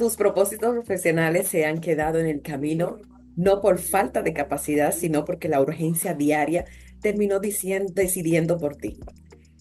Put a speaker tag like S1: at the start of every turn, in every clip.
S1: tus propósitos profesionales se han quedado en el camino, no por falta de capacidad, sino porque la urgencia diaria terminó decidiendo por ti.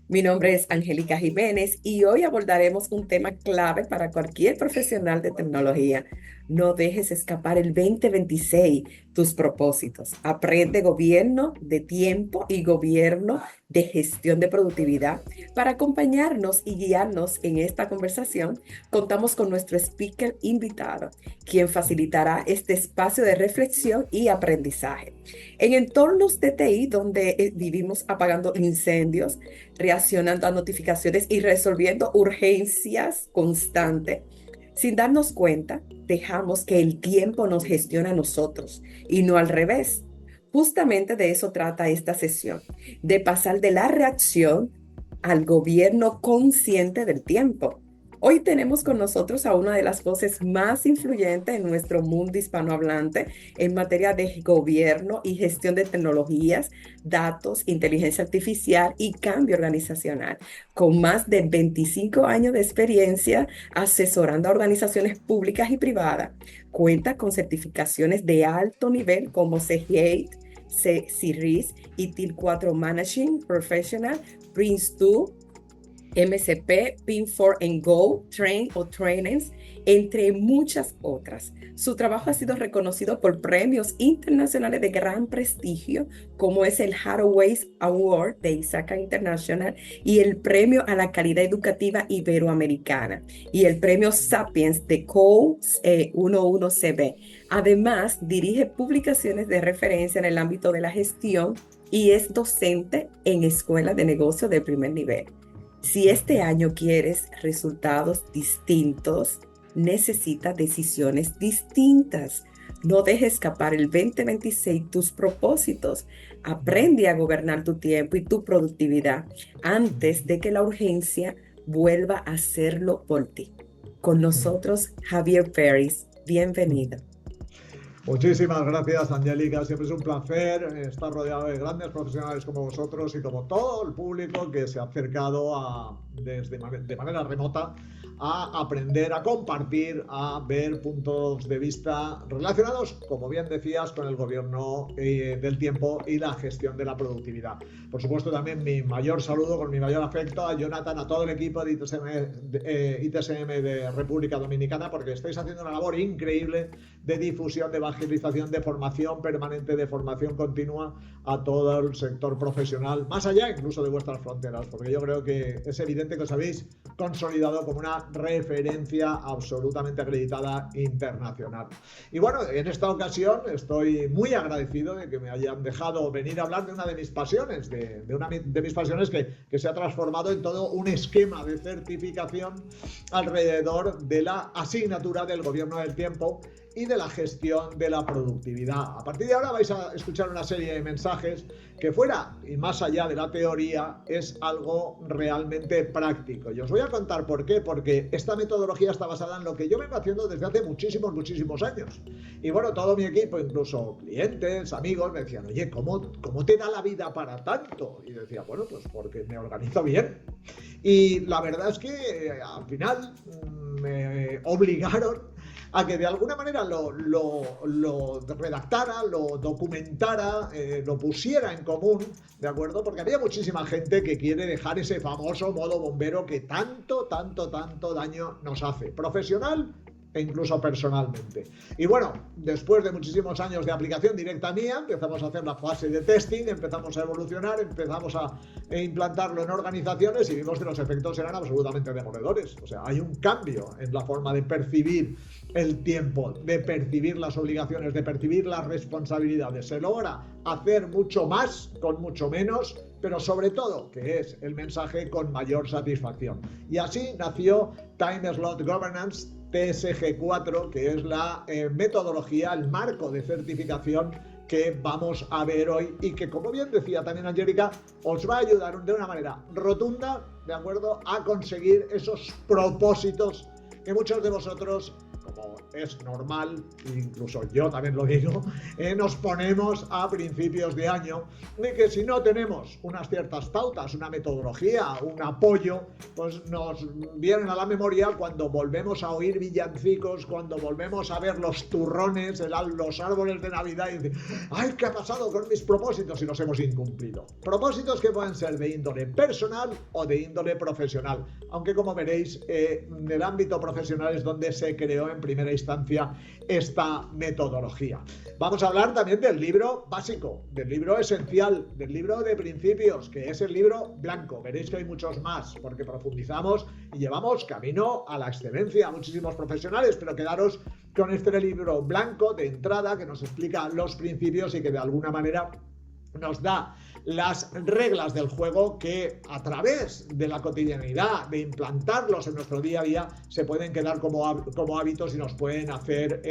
S1: Mi nombre es Angélica Jiménez y hoy abordaremos un tema clave para cualquier profesional de tecnología. No dejes escapar el 2026, tus propósitos. Aprende gobierno de tiempo y gobierno de gestión de productividad. Para acompañarnos y guiarnos en esta conversación, contamos con nuestro speaker invitado, quien facilitará este espacio de reflexión y aprendizaje. En entornos de TI donde vivimos apagando incendios, reaccionando a notificaciones y resolviendo urgencias constantes. Sin darnos cuenta, dejamos que el tiempo nos gestione a nosotros y no al revés. Justamente de eso trata esta sesión, de pasar de la reacción al gobierno consciente del tiempo. Hoy tenemos con nosotros a una de las voces más influyentes en nuestro mundo hispanohablante en materia de gobierno y gestión de tecnologías, datos, inteligencia artificial y cambio organizacional. Con más de 25 años de experiencia asesorando a organizaciones públicas y privadas, cuenta con certificaciones de alto nivel como CGA, CIRIS y TIL 4 Managing Professional, Prince2, MCP, Pin4 and Go, Train o Trainings, entre muchas otras. Su trabajo ha sido reconocido por premios internacionales de gran prestigio, como es el Hathaway Award de Isaac International y el Premio a la Calidad Educativa Iberoamericana y el Premio Sapiens de CO 11CB. Además, dirige publicaciones de referencia en el ámbito de la gestión y es docente en escuelas de negocio de primer nivel. Si este año quieres resultados distintos, necesitas decisiones distintas. No dejes escapar el 2026 tus propósitos. Aprende a gobernar tu tiempo y tu productividad antes de que la urgencia vuelva a hacerlo por ti. Con nosotros, Javier Ferris. Bienvenido.
S2: Muchísimas gracias, Angélica. Siempre es un placer estar rodeado de grandes profesionales como vosotros y como todo el público que se ha acercado de manera remota a aprender, a compartir, a ver puntos de vista relacionados, como bien decías, con el gobierno del tiempo y la gestión de la productividad. Por supuesto, también mi mayor saludo, con mi mayor afecto a Jonathan, a todo el equipo de ITSM de República Dominicana, porque estáis haciendo una labor increíble de difusión, de evangelización, de formación permanente, de formación continua a todo el sector profesional, más allá incluso de vuestras fronteras, porque yo creo que es evidente que os habéis consolidado como una referencia absolutamente acreditada internacional. Y bueno, en esta ocasión estoy muy agradecido de que me hayan dejado venir a hablar de una de mis pasiones, de una de mis pasiones que se ha transformado en todo un esquema de certificación alrededor de la asignatura del gobierno del tiempo y de la gestión de la productividad. A partir de ahora vais a escuchar una serie de mensajes que fuera y más allá de la teoría es algo realmente práctico. Y os voy a contar por qué, porque esta metodología está basada en lo que yo vengo haciendo desde hace muchísimos años. Y bueno, todo mi equipo, incluso clientes, amigos, me decían, oye, ¿cómo te da la vida para tanto? Y decía, bueno, pues porque me organizo bien. Y la verdad es que al final me obligaron a que de alguna manera lo redactara, lo documentara, lo pusiera en común, ¿de acuerdo? Porque había muchísima gente que quiere dejar ese famoso modo bombero que tanto daño nos hace, profesional e incluso personalmente. Y bueno, después de muchísimos años de aplicación directa mía, empezamos a hacer la fase de testing, empezamos a evolucionar, empezamos a implantarlo en organizaciones y vimos que los efectos eran absolutamente demoledores. O sea, hay un cambio en la forma de percibir el tiempo, de percibir las obligaciones, de percibir las responsabilidades. Se logra hacer mucho más con mucho menos, pero sobre todo, que es el mensaje, con mayor satisfacción. Y así nació Time Slot Governance, TSG4, que es la metodología, el marco de certificación que vamos a ver hoy y que, como bien decía también Angélica, os va a ayudar de una manera rotunda, ¿de acuerdo?, a conseguir esos propósitos que muchos de vosotros, como como es normal, incluso yo también lo digo, nos ponemos a principios de año y que si no tenemos unas ciertas pautas, una metodología, un apoyo, pues nos vienen a la memoria cuando volvemos a oír villancicos, cuando volvemos a ver los turrones, los árboles de Navidad y decir, ¡ay, qué ha pasado con mis propósitos! Y los hemos incumplido. Propósitos que pueden ser de índole personal o de índole profesional, aunque como veréis, en el ámbito profesional es donde se creó en primera instancia esta metodología. Vamos a hablar también del libro básico, del libro esencial, del libro de principios, que es el libro blanco. Veréis que hay muchos más, porque profundizamos y llevamos camino a la excelencia a muchísimos profesionales, pero quedaros con este libro blanco de entrada que nos explica los principios y que de alguna manera nos da las reglas del juego que a través de la cotidianidad, de implantarlos en nuestro día a día, se pueden quedar como hábitos y nos pueden hacer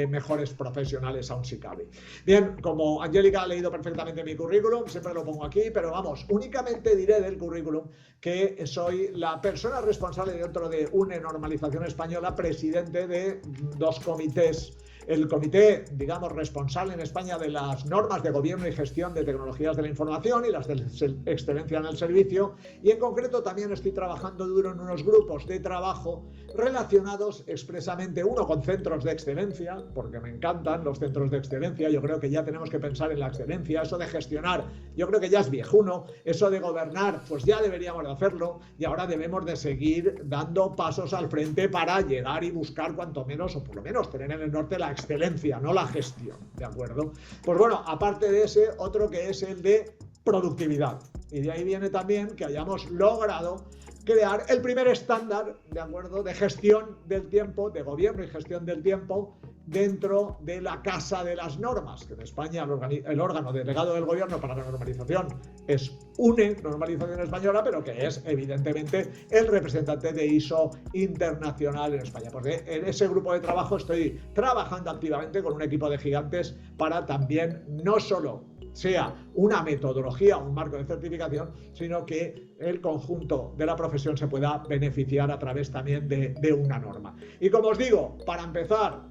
S2: mejores profesionales aún si cabe. Bien, como Angélica ha leído perfectamente mi currículum, siempre lo pongo aquí, pero vamos, únicamente diré del currículum que soy la persona responsable dentro de UNE Normalización Española, presidente de 2 comités. El comité, digamos, responsable en España de las normas de gobierno y gestión de tecnologías de la información y las de excelencia en el servicio, y en concreto también estoy trabajando duro en unos grupos de trabajo relacionados expresamente, uno con centros de excelencia, porque me encantan los centros de excelencia, yo creo que ya tenemos que pensar en la excelencia, eso de gestionar, yo creo que ya es viejuno, eso de gobernar, pues ya deberíamos de hacerlo, y ahora debemos de seguir dando pasos al frente para llegar y buscar cuanto menos, o por lo menos tener en el norte la excelencia, no la gestión, ¿de acuerdo? Pues bueno, aparte de ese, otro que es el de productividad. Y de ahí viene también que hayamos logrado crear el primer estándar, ¿de acuerdo?, de gestión del tiempo, de gobierno y gestión del tiempo dentro de la Casa de las Normas, que en España el órgano delegado del gobierno para la normalización es UNE, Normalización Española, pero que es evidentemente el representante de ISO internacional en España. Porque en ese grupo de trabajo estoy trabajando activamente con un equipo de gigantes para también no solo sea una metodología, un marco de certificación, sino que el conjunto de la profesión se pueda beneficiar a través también de una norma. Y como os digo, para empezar,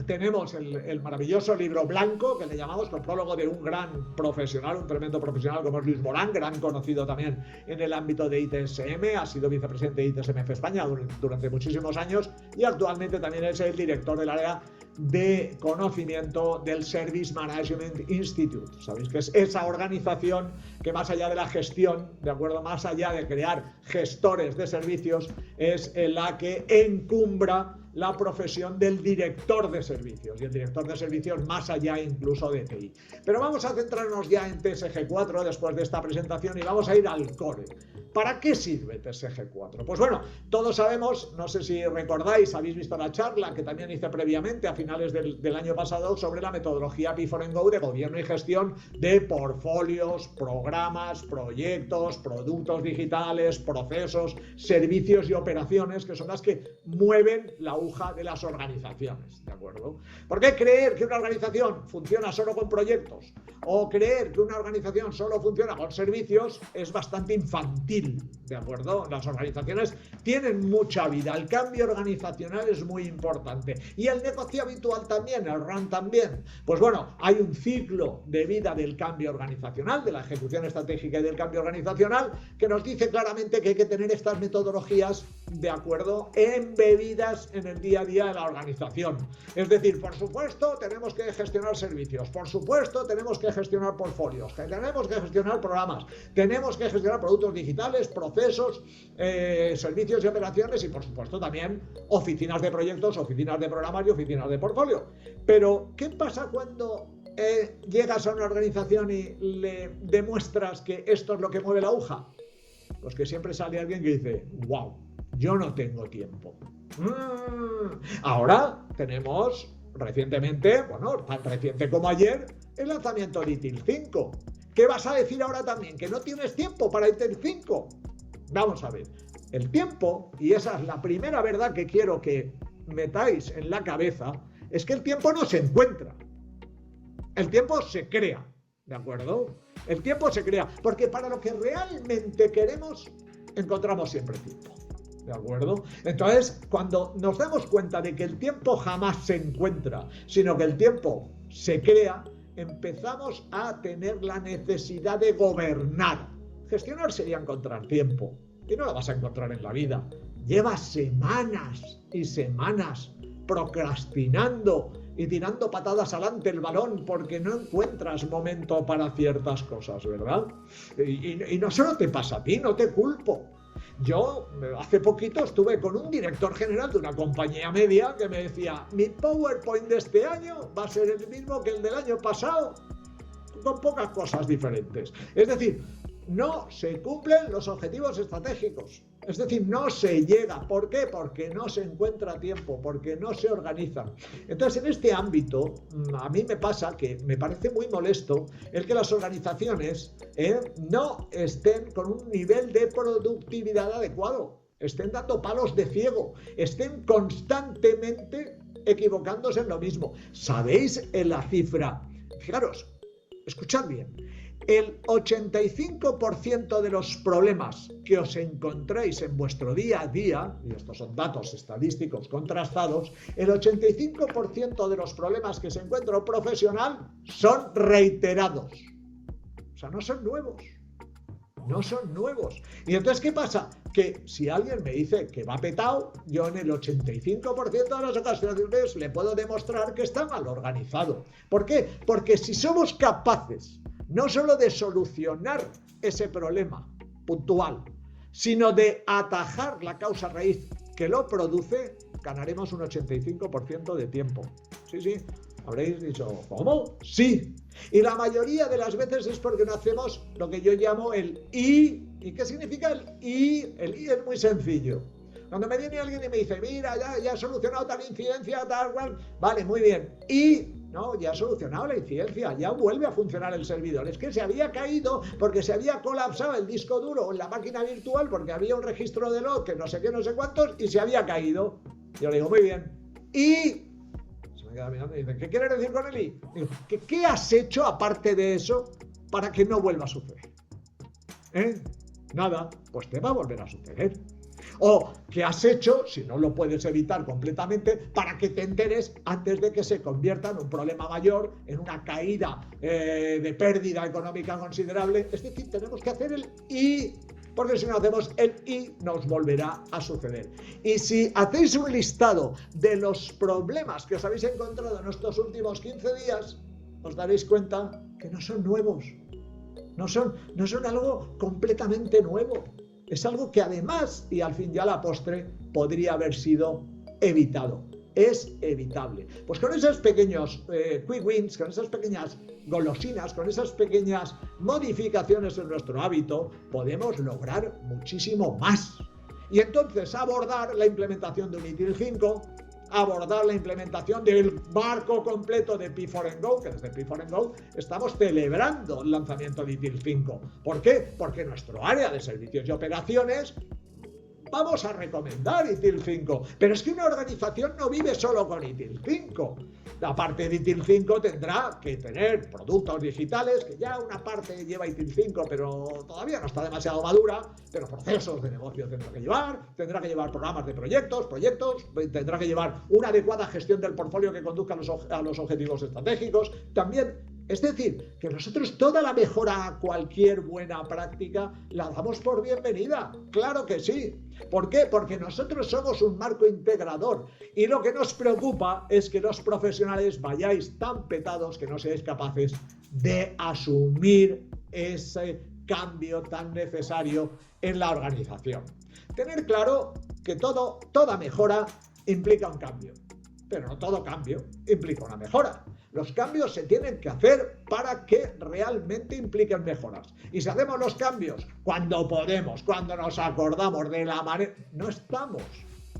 S2: tenemos el maravilloso libro blanco, que le llamamos, con prólogo de un gran profesional, un tremendo profesional como es Luis Morán, gran conocido también en el ámbito de ITSM, ha sido vicepresidente de ITSMF España durante muchísimos años y actualmente también es el director del área de conocimiento del Service Management Institute. Sabéis que es esa organización que más allá de la gestión, de acuerdo, más allá de crear gestores de servicios, es la que encumbra la profesión del director de servicios, y el director de servicios más allá incluso de TI. Pero vamos a centrarnos ya en TSG4 después de esta presentación y vamos a ir al core. ¿Para qué sirve TSG4? Pues bueno, todos sabemos, no sé si recordáis, habéis visto la charla que también hice previamente a finales del año pasado sobre la metodología P4Go de gobierno y gestión de portfolios, programas, proyectos, productos digitales, procesos, servicios y operaciones, que son las que mueven la aguja de las organizaciones, ¿de acuerdo? Porque creer que una organización funciona solo con proyectos o creer que una organización solo funciona con servicios es bastante infantil, ¿de acuerdo? Las organizaciones tienen mucha vida, el cambio organizacional es muy importante y el negocio habitual también, el run también. Pues bueno, hay un ciclo de vida del cambio organizacional, de la ejecución estratégica y del cambio organizacional, que nos dice claramente que hay que tener estas metodologías, de acuerdo, embebidas en el día a día de la organización. Es decir, por supuesto tenemos que gestionar servicios, por supuesto tenemos que gestionar portfolios, tenemos que gestionar programas, tenemos que gestionar productos digitales, procesos, servicios y operaciones y por supuesto también oficinas de proyectos, oficinas de programas y oficinas de portfolio. Pero ¿qué pasa cuando llegas a una organización y le demuestras que esto es lo que mueve la aguja? Pues que siempre sale alguien que dice, wow, yo no tengo tiempo. Ahora tenemos recientemente, bueno, tan reciente como ayer, el lanzamiento de ITIL 5. ¿Qué vas a decir ahora también? ¿Que no tienes tiempo para ITIL 5? Vamos a ver, el tiempo, y esa es la primera verdad que quiero que metáis en la cabeza, es que el tiempo no se encuentra. El tiempo se crea, ¿de acuerdo? El tiempo se crea, porque para lo que realmente queremos, encontramos siempre tiempo. ¿De acuerdo? Entonces, cuando nos damos cuenta de que el tiempo jamás se encuentra, sino que el tiempo se crea, empezamos a tener la necesidad de gobernar. Gestionar sería encontrar tiempo, y no lo vas a encontrar en la vida. Llevas semanas y semanas procrastinando y tirando patadas adelante el balón porque no encuentras momento para ciertas cosas, ¿verdad? Y no solo te pasa a ti, no te culpo. Yo hace poquito estuve con un director general de una compañía media que me decía: mi PowerPoint de este año va a ser el mismo que el del año pasado, con pocas cosas diferentes. Es decir, no se cumplen los objetivos estratégicos. Es decir, no se llega. ¿Por qué? Porque no se encuentra tiempo, porque no se organiza. Entonces, en este ámbito, a mí me pasa que me parece muy molesto el que las organizaciones no estén con un nivel de productividad adecuado, estén dando palos de ciego, estén constantemente equivocándose en lo mismo. ¿Sabéis la cifra? Fijaros, escuchad bien. El 85% de los problemas que os encontréis en vuestro día a día, y estos son datos estadísticos contrastados, el 85% de los problemas que se encuentra un profesional son reiterados. O sea, no son nuevos. No son nuevos. Y entonces, ¿qué pasa? Que si alguien me dice que va petado, yo en el 85% de las ocasiones le puedo demostrar que está mal organizado. ¿Por qué? Porque si somos capaces no solo de solucionar ese problema puntual, sino de atajar la causa raíz que lo produce, ganaremos un 85% de tiempo. Sí. Habréis dicho, ¿cómo? Sí. Y la mayoría de las veces es porque no hacemos lo que yo llamo el I. ¿Y qué significa el I? El I es muy sencillo. Cuando me viene alguien y me dice, mira, ya he solucionado tal incidencia, tal cual, vale, muy bien. Y no, ya ha solucionado la incidencia, ya vuelve a funcionar el servidor. Es que se había caído porque se había colapsado el disco duro en la máquina virtual porque había un registro de log que no sé qué, no sé cuántos, y se había caído. Yo le digo, muy bien. Y se me queda mirando y dice, ¿qué quieres decir con el I? Digo, ¿qué has hecho aparte de eso para que no vuelva a suceder? Nada, pues te va a volver a suceder. O qué has hecho, si no lo puedes evitar completamente, para que te enteres antes de que se convierta en un problema mayor, en una caída de pérdida económica considerable. Es decir, tenemos que hacer el I, porque si no hacemos el I nos volverá a suceder. Y si hacéis un listado de los problemas que os habéis encontrado en estos últimos 15 días, os daréis cuenta que no son nuevos, no son algo completamente nuevo. Es algo que además, y al fin y a la postre, podría haber sido evitado. Es evitable. Pues con esos pequeños quick wins, con esas pequeñas golosinas, con esas pequeñas modificaciones en nuestro hábito, podemos lograr muchísimo más. Y entonces abordar la implementación de un ITIL 5, abordar la implementación del marco completo de P4Go, que desde P4Go estamos celebrando el lanzamiento de ITIL 5. ¿Por qué? Porque nuestro área de servicios y operaciones vamos a recomendar ITIL 5. Pero es que una organización no vive solo con ITIL 5. La parte de ITIL 5 tendrá que tener productos digitales, que ya una parte lleva ITIL 5, pero todavía no está demasiado madura, pero procesos de negocio tendrá que llevar programas de proyectos, tendrá que llevar una adecuada gestión del portfolio que conduzca a los objetivos estratégicos. También, es decir, que nosotros toda la mejora a cualquier buena práctica la damos por bienvenida. Claro que sí. ¿Por qué? Porque nosotros somos un marco integrador y lo que nos preocupa es que los profesionales vayáis tan petados que no seáis capaces de asumir ese cambio tan necesario en la organización. Tener claro que toda mejora implica un cambio, pero no todo cambio implica una mejora. Los cambios se tienen que hacer para que realmente impliquen mejoras. Y si hacemos los cambios cuando podemos, cuando nos acordamos de la manera, no estamos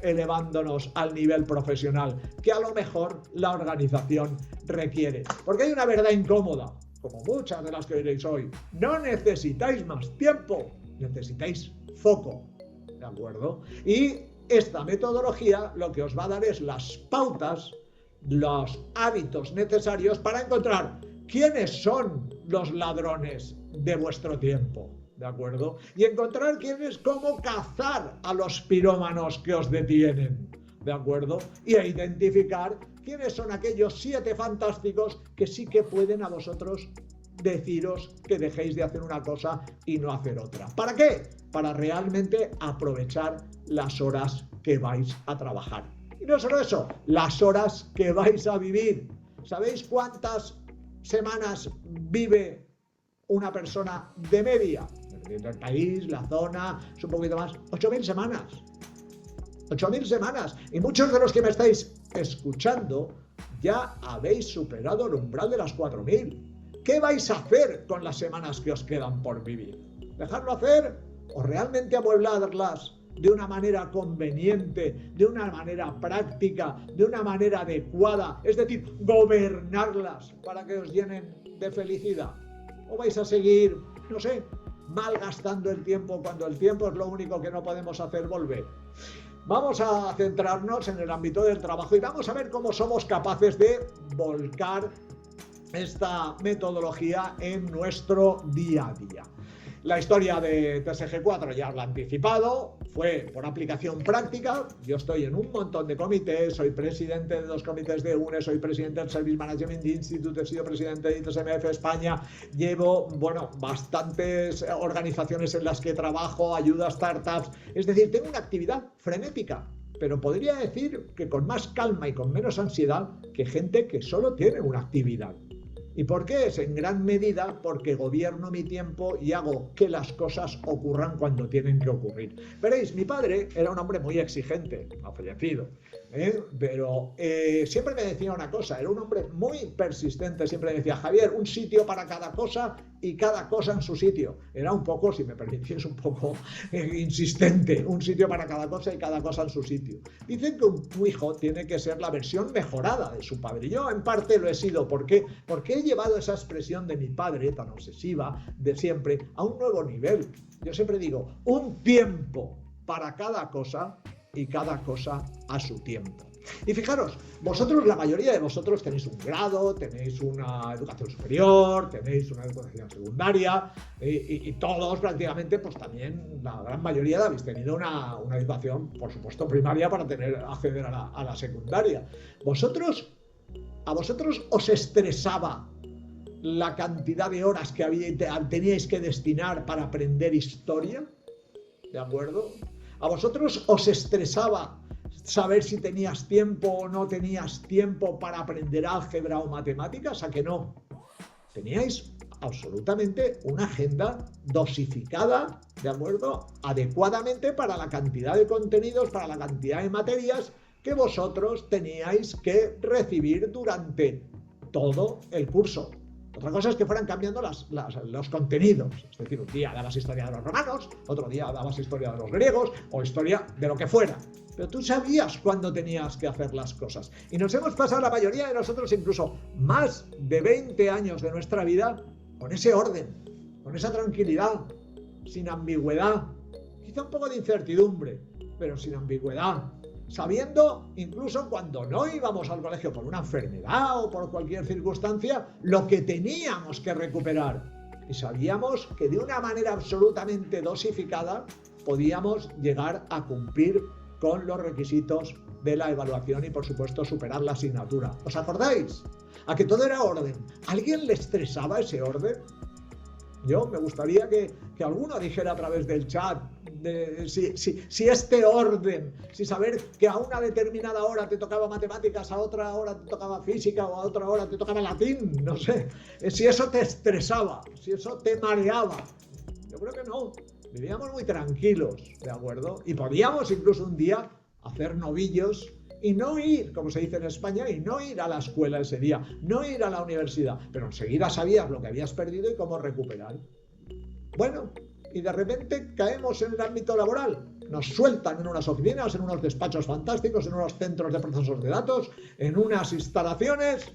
S2: elevándonos al nivel profesional que a lo mejor la organización requiere. Porque hay una verdad incómoda, como muchas de las que veréis hoy. No necesitáis más tiempo, necesitáis foco. ¿De acuerdo? Y esta metodología lo que os va a dar es las pautas, los hábitos necesarios para encontrar quiénes son los ladrones de vuestro tiempo. ¿de acuerdo? Y encontrar quién es, cómo cazar a los pirómanos que os detienen, ¿de acuerdo? Y a identificar quiénes son aquellos 7 fantásticos que sí que pueden a vosotros deciros que dejéis de hacer una cosa y no hacer otra. ¿Para qué? Para realmente aprovechar las horas que vais a trabajar. Y no solo eso, las horas que vais a vivir. ¿Sabéis cuántas semanas vive una persona de media? El país, la zona, es un poquito más. 8.000 semanas. 8.000 semanas. Y muchos de los que me estáis escuchando ya habéis superado el umbral de las 4.000. ¿Qué vais a hacer con las semanas que os quedan por vivir? ¿Dejarlo hacer o realmente amueblarlas de una manera conveniente, de una manera práctica, de una manera adecuada? Es decir, gobernarlas para que os llenen de felicidad. ¿O vais a seguir, no sé, malgastando el tiempo cuando el tiempo es lo único que no podemos hacer volver? Vamos a centrarnos en el ámbito del trabajo y vamos a ver cómo somos capaces de volcar esta metodología en nuestro día a día. La historia de TSG4 ya os la he anticipado, fue por aplicación práctica. Yo estoy en un montón de comités, soy presidente de 2 comités de UNE, soy presidente del Service Management Institute, he sido presidente de ITSMF España, llevo, bastantes organizaciones en las que trabajo, ayudo a startups, es decir, tengo una actividad frenética, pero podría decir que con más calma y con menos ansiedad que gente que solo tiene una actividad. ¿Y por qué? Es en gran medida porque gobierno mi tiempo y hago que las cosas ocurran cuando tienen que ocurrir. Veréis, mi padre era un hombre muy exigente, ha fallecido, pero siempre me decía una cosa, era un hombre muy persistente, siempre decía: Javier, un sitio para cada cosa y cada cosa en su sitio. Era un poco, si me permitís, un poco insistente, un sitio para cada cosa y cada cosa en su sitio. Dicen que un hijo tiene que ser la versión mejorada de su padre. Yo en parte lo he sido. ¿Por qué? Porque he llevado esa expresión de mi padre tan obsesiva de siempre a un nuevo nivel. Yo siempre digo, un tiempo para cada cosa y cada cosa a su tiempo. Y fijaros, vosotros, la mayoría de vosotros tenéis un grado, tenéis una educación superior, tenéis una educación secundaria y todos prácticamente, pues también la gran mayoría habéis tenido una educación, por supuesto, primaria para acceder a la secundaria. ¿A vosotros os estresaba la cantidad de horas que teníais que destinar para aprender historia? ¿De acuerdo? ¿A vosotros os estresaba saber si tenías tiempo o no tenías tiempo para aprender álgebra o matemáticas? ¿A que no? Teníais absolutamente una agenda dosificada, ¿de acuerdo? Adecuadamente para la cantidad de contenidos, para la cantidad de materias que vosotros teníais que recibir durante todo el curso. Otra cosa es que fueran cambiando los contenidos. Es decir, un día dabas historia de los romanos, otro día dabas historia de los griegos o historia de lo que fuera. Pero tú sabías cuándo tenías que hacer las cosas. Y nos hemos pasado la mayoría de nosotros incluso más de 20 años de nuestra vida con ese orden, con esa tranquilidad, sin ambigüedad. Quizá un poco de incertidumbre, pero sin ambigüedad. Sabiendo, incluso cuando no íbamos al colegio por una enfermedad o por cualquier circunstancia, lo que teníamos que recuperar. Y sabíamos que de una manera absolutamente dosificada podíamos llegar a cumplir con los requisitos de la evaluación y, por supuesto, superar la asignatura. ¿Os acordáis? A que todo era orden. ¿A alguien le estresaba ese orden? Yo me gustaría que alguno dijera a través del chat si este orden, si saber que a una determinada hora te tocaba matemáticas, a otra hora te tocaba física o a otra hora te tocaba latín, no sé, si eso te estresaba, si eso te mareaba. Yo creo que no, vivíamos muy tranquilos, ¿de acuerdo? Y podíamos incluso un día hacer novillos y no ir, como se dice en España, y no ir a la escuela ese día, no ir a la universidad, pero enseguida sabías lo que habías perdido y cómo recuperar. Bueno, y de repente caemos en el ámbito laboral. Nos sueltan en unas oficinas, en unos despachos fantásticos, en unos centros de procesos de datos, en unas instalaciones,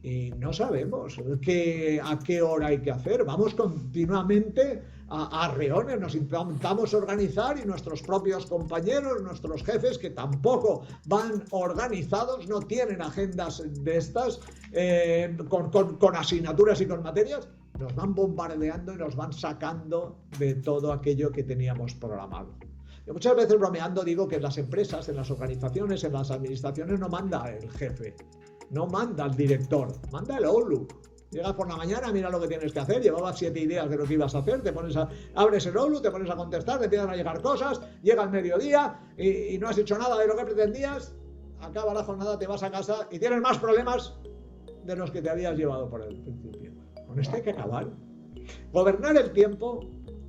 S2: y no sabemos a qué hora hay que hacer. Vamos continuamente a reuniones, nos intentamos organizar y nuestros propios compañeros, nuestros jefes, que tampoco van organizados, no tienen agendas de estas con asignaturas y con materias, nos van bombardeando y nos van sacando de todo aquello que teníamos programado. Yo muchas veces bromeando digo que en las empresas, en las organizaciones, en las administraciones no manda el jefe, no manda el director, manda el Outlook. Llegas por la mañana, mira lo que tienes que hacer, llevabas 7 ideas de lo que ibas a hacer, abres el Outlook, te pones a contestar, te empiezan a llegar cosas, llega el mediodía y no has hecho nada de lo que pretendías, acaba la jornada, te vas a casa y tienes más problemas de los que te habías llevado por el principio. Con esto hay que acabar. Gobernar el tiempo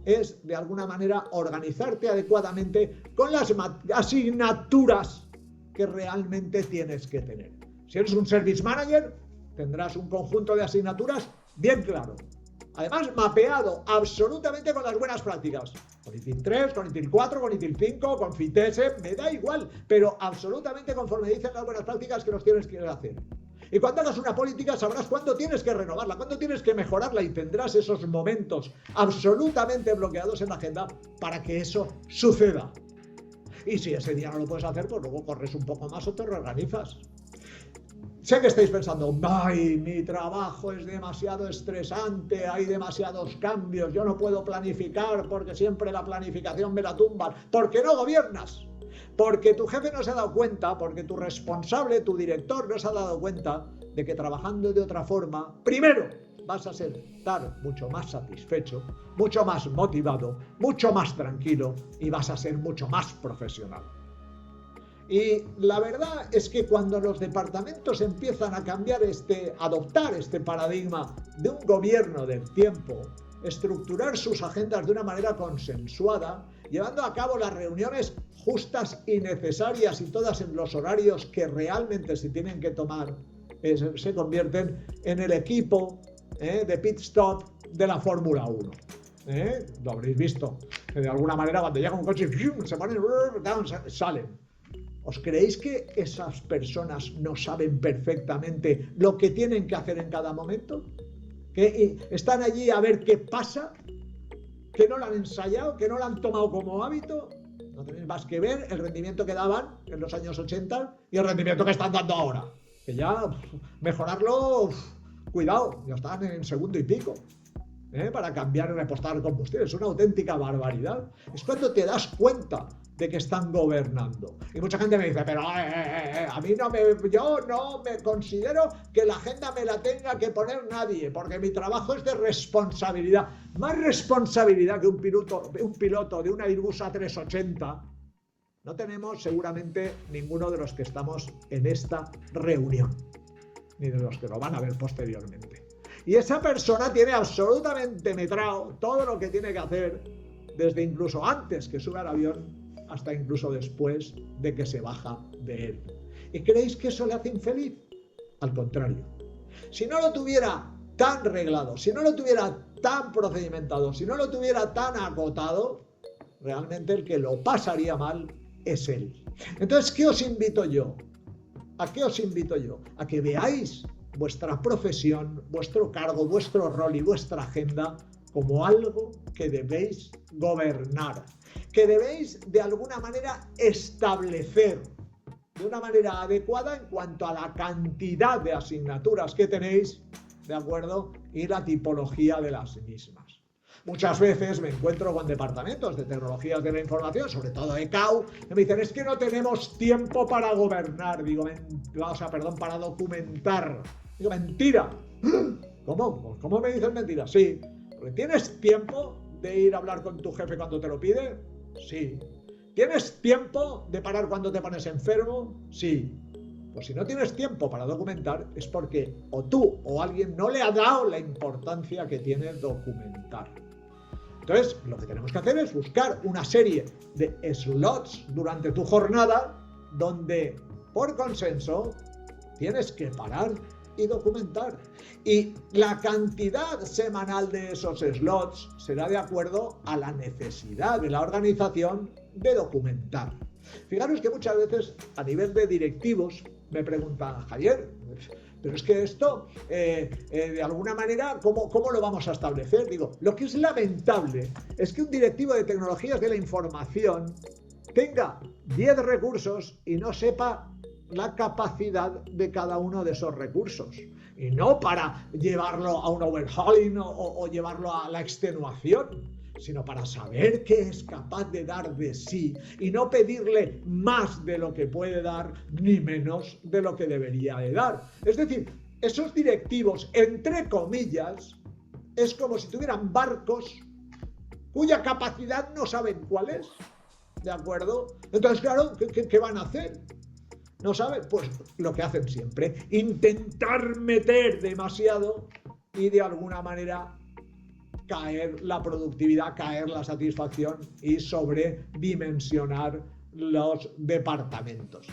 S2: es, de alguna manera, organizarte adecuadamente con las asignaturas que realmente tienes que tener. Si eres un service manager, tendrás un conjunto de asignaturas bien claro. Además, mapeado absolutamente con las buenas prácticas. Con ITIL 3, con ITIL 4, con ITIL 5, con FITESE, me da igual, pero absolutamente conforme dicen las buenas prácticas que los tienes que hacer. Y cuando hagas una política sabrás cuándo tienes que renovarla, cuándo tienes que mejorarla y tendrás esos momentos absolutamente bloqueados en la agenda para que eso suceda. Y si ese día no lo puedes hacer, pues luego corres un poco más o te reorganizas. Sé que estáis pensando, ay, mi trabajo es demasiado estresante, hay demasiados cambios, yo no puedo planificar porque siempre la planificación me la tumban. ¿Por qué no gobiernas? Porque tu jefe no se ha dado cuenta, porque tu responsable, tu director no se ha dado cuenta de que trabajando de otra forma, primero vas a estar mucho más satisfecho, mucho más motivado, mucho más tranquilo y vas a ser mucho más profesional. Y la verdad es que cuando los departamentos empiezan a adoptar este paradigma de un gobierno del tiempo, estructurar sus agendas de una manera consensuada, llevando a cabo las reuniones justas y necesarias y todas en los horarios que realmente se tienen que tomar, se convierten en el equipo de pit stop de la Fórmula 1. Lo habréis visto, que de alguna manera cuando llega un coche se ponen, salen. ¿Os creéis que esas personas no saben perfectamente lo que tienen que hacer en cada momento? ¿Que están allí a ver qué pasa? ¿Que no lo han ensayado? ¿Que no lo han tomado como hábito? No tenéis más que ver el rendimiento que daban en los años 80 y el rendimiento que están dando ahora. Que ya mejorarlo, cuidado, ya están en segundo y pico. Para cambiar y repostar combustible. Es una auténtica barbaridad. Es cuando te das cuenta de que están gobernando. Y mucha gente me dice, pero a mí yo no me considero que la agenda me la tenga que poner nadie, porque mi trabajo es de responsabilidad. Más responsabilidad que un piloto de una Airbus A380 no tenemos seguramente ninguno de los que estamos en esta reunión, ni de los que lo van a ver posteriormente. Y esa persona tiene absolutamente metrado todo lo que tiene que hacer, desde incluso antes que sube al avión hasta incluso después de que se baja de él. ¿Y creéis que eso le hace infeliz? Al contrario. Si no lo tuviera tan reglado, si no lo tuviera tan procedimentado, si no lo tuviera tan agotado, realmente el que lo pasaría mal es él. Entonces, ¿qué os invito yo? ¿A qué os invito yo? A que veáis vuestra profesión, vuestro cargo, vuestro rol y vuestra agenda como algo que debéis gobernar, que debéis de alguna manera establecer de una manera adecuada en cuanto a la cantidad de asignaturas que tenéis, ¿de acuerdo? Y la tipología de las mismas. Muchas veces me encuentro con departamentos de tecnologías de la información, sobre todo ECAU, que me dicen, es que no tenemos tiempo para gobernar, para documentar. Digo, mentira. ¿Cómo? ¿Cómo me dicen mentira? Sí. Porque ¿tienes tiempo de ir a hablar con tu jefe cuando te lo pide? Sí. ¿Tienes tiempo de parar cuando te pones enfermo? Sí. Pues si no tienes tiempo para documentar es porque o tú o alguien no le ha dado la importancia que tiene documentar. Entonces, lo que tenemos que hacer es buscar una serie de slots durante tu jornada donde, por consenso, tienes que parar y documentar. Y la cantidad semanal de esos slots será de acuerdo a la necesidad de la organización de documentar. Fijaros que muchas veces a nivel de directivos me preguntan, Javier, pero es que esto, de alguna manera, ¿cómo lo vamos a establecer? Digo, lo que es lamentable es que un directivo de tecnologías de la información tenga 10 recursos y no sepa la capacidad de cada uno de esos recursos. y no para llevarlo a un overhauling o llevarlo a la extenuación, sino para saber que es capaz de dar de sí y no pedirle más de lo que puede dar ni menos de lo que debería de dar. Es decir, esos directivos, entre comillas, es como si tuvieran barcos cuya capacidad no saben cuál es, ¿de acuerdo? Entonces, claro, ¿qué van a hacer? ¿No saben? Pues lo que hacen siempre, intentar meter demasiado y de alguna manera caer la productividad, caer la satisfacción y sobredimensionar los departamentos.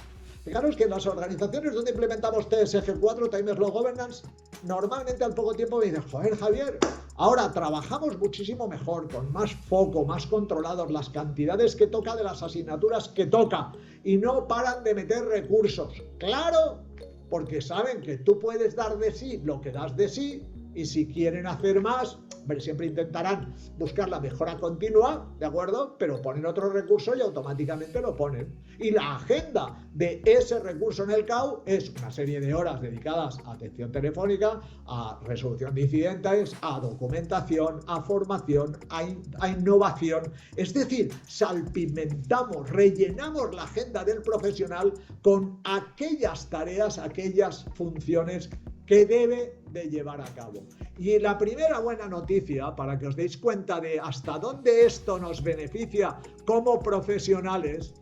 S2: Fijaros que en las organizaciones donde implementamos TSG4, Time Slow Governance, normalmente al poco tiempo me dicen, joder, Javier, ahora trabajamos muchísimo mejor, con más foco, más controlados las cantidades que toca de las asignaturas que toca y no paran de meter recursos. Claro, porque saben que tú puedes dar de sí lo que das de sí y si quieren hacer más, siempre intentarán buscar la mejora continua, ¿de acuerdo? Pero ponen otro recurso y automáticamente lo ponen. Y la agenda de ese recurso en el CAU es una serie de horas dedicadas a atención telefónica, a resolución de incidentes, a documentación, a formación, a innovación. Es decir, salpimentamos, rellenamos la agenda del profesional con aquellas tareas, aquellas funciones que debe de llevar a cabo. Y la primera buena noticia, para que os deis cuenta de hasta dónde esto nos beneficia como profesionales,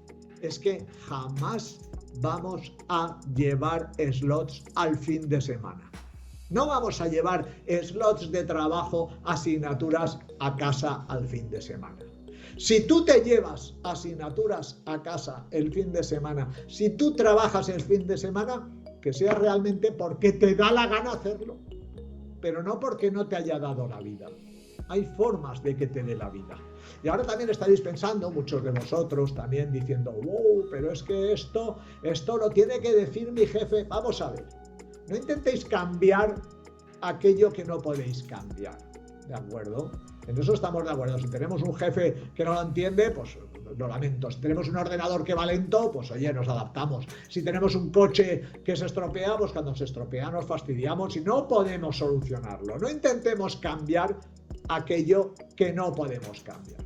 S2: es que jamás vamos a llevar slots al fin de semana. No vamos a llevar slots de trabajo, asignaturas a casa al fin de semana. Si tú te llevas asignaturas a casa el fin de semana, si tú trabajas el fin de semana, que sea realmente porque te da la gana hacerlo, pero no porque no te haya dado la vida. Hay formas de que te dé la vida. Y ahora también estaréis pensando, muchos de vosotros también diciendo, wow, pero es que esto lo tiene que decir mi jefe. Vamos a ver, no intentéis cambiar aquello que no podéis cambiar, ¿de acuerdo? En eso estamos de acuerdo. Si tenemos un jefe que no lo entiende, pues lo lamento. Si tenemos un ordenador que va lento, pues oye, nos adaptamos. Si tenemos un coche que se estropea, pues cuando se estropea nos fastidiamos y no podemos solucionarlo. No intentemos cambiar aquello que no podemos cambiar.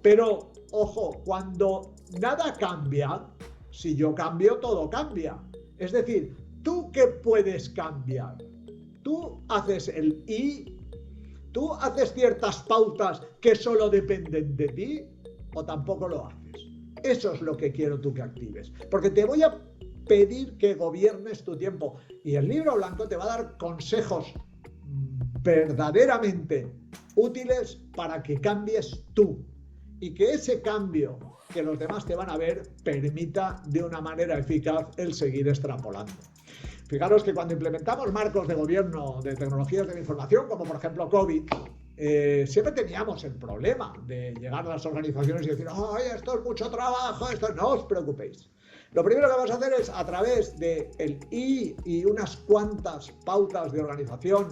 S2: Pero, ojo, cuando nada cambia, si yo cambio, todo cambia. Es decir, ¿tú qué puedes cambiar? Tú haces el I. ¿Tú haces ciertas pautas que solo dependen de ti o tampoco lo haces? Eso es lo que quiero tú que actives. Porque te voy a pedir que gobiernes tu tiempo. Y el libro blanco te va a dar consejos verdaderamente útiles para que cambies tú. Y que ese cambio que los demás te van a ver permita de una manera eficaz el seguir extrapolando. Fijaros que cuando implementamos marcos de gobierno de tecnologías de la información, como por ejemplo COVID, siempre teníamos el problema de llegar a las organizaciones y decir, ¡ay, esto es mucho trabajo! No os preocupéis. Lo primero que vamos a hacer es, a través del I y unas cuantas pautas de organización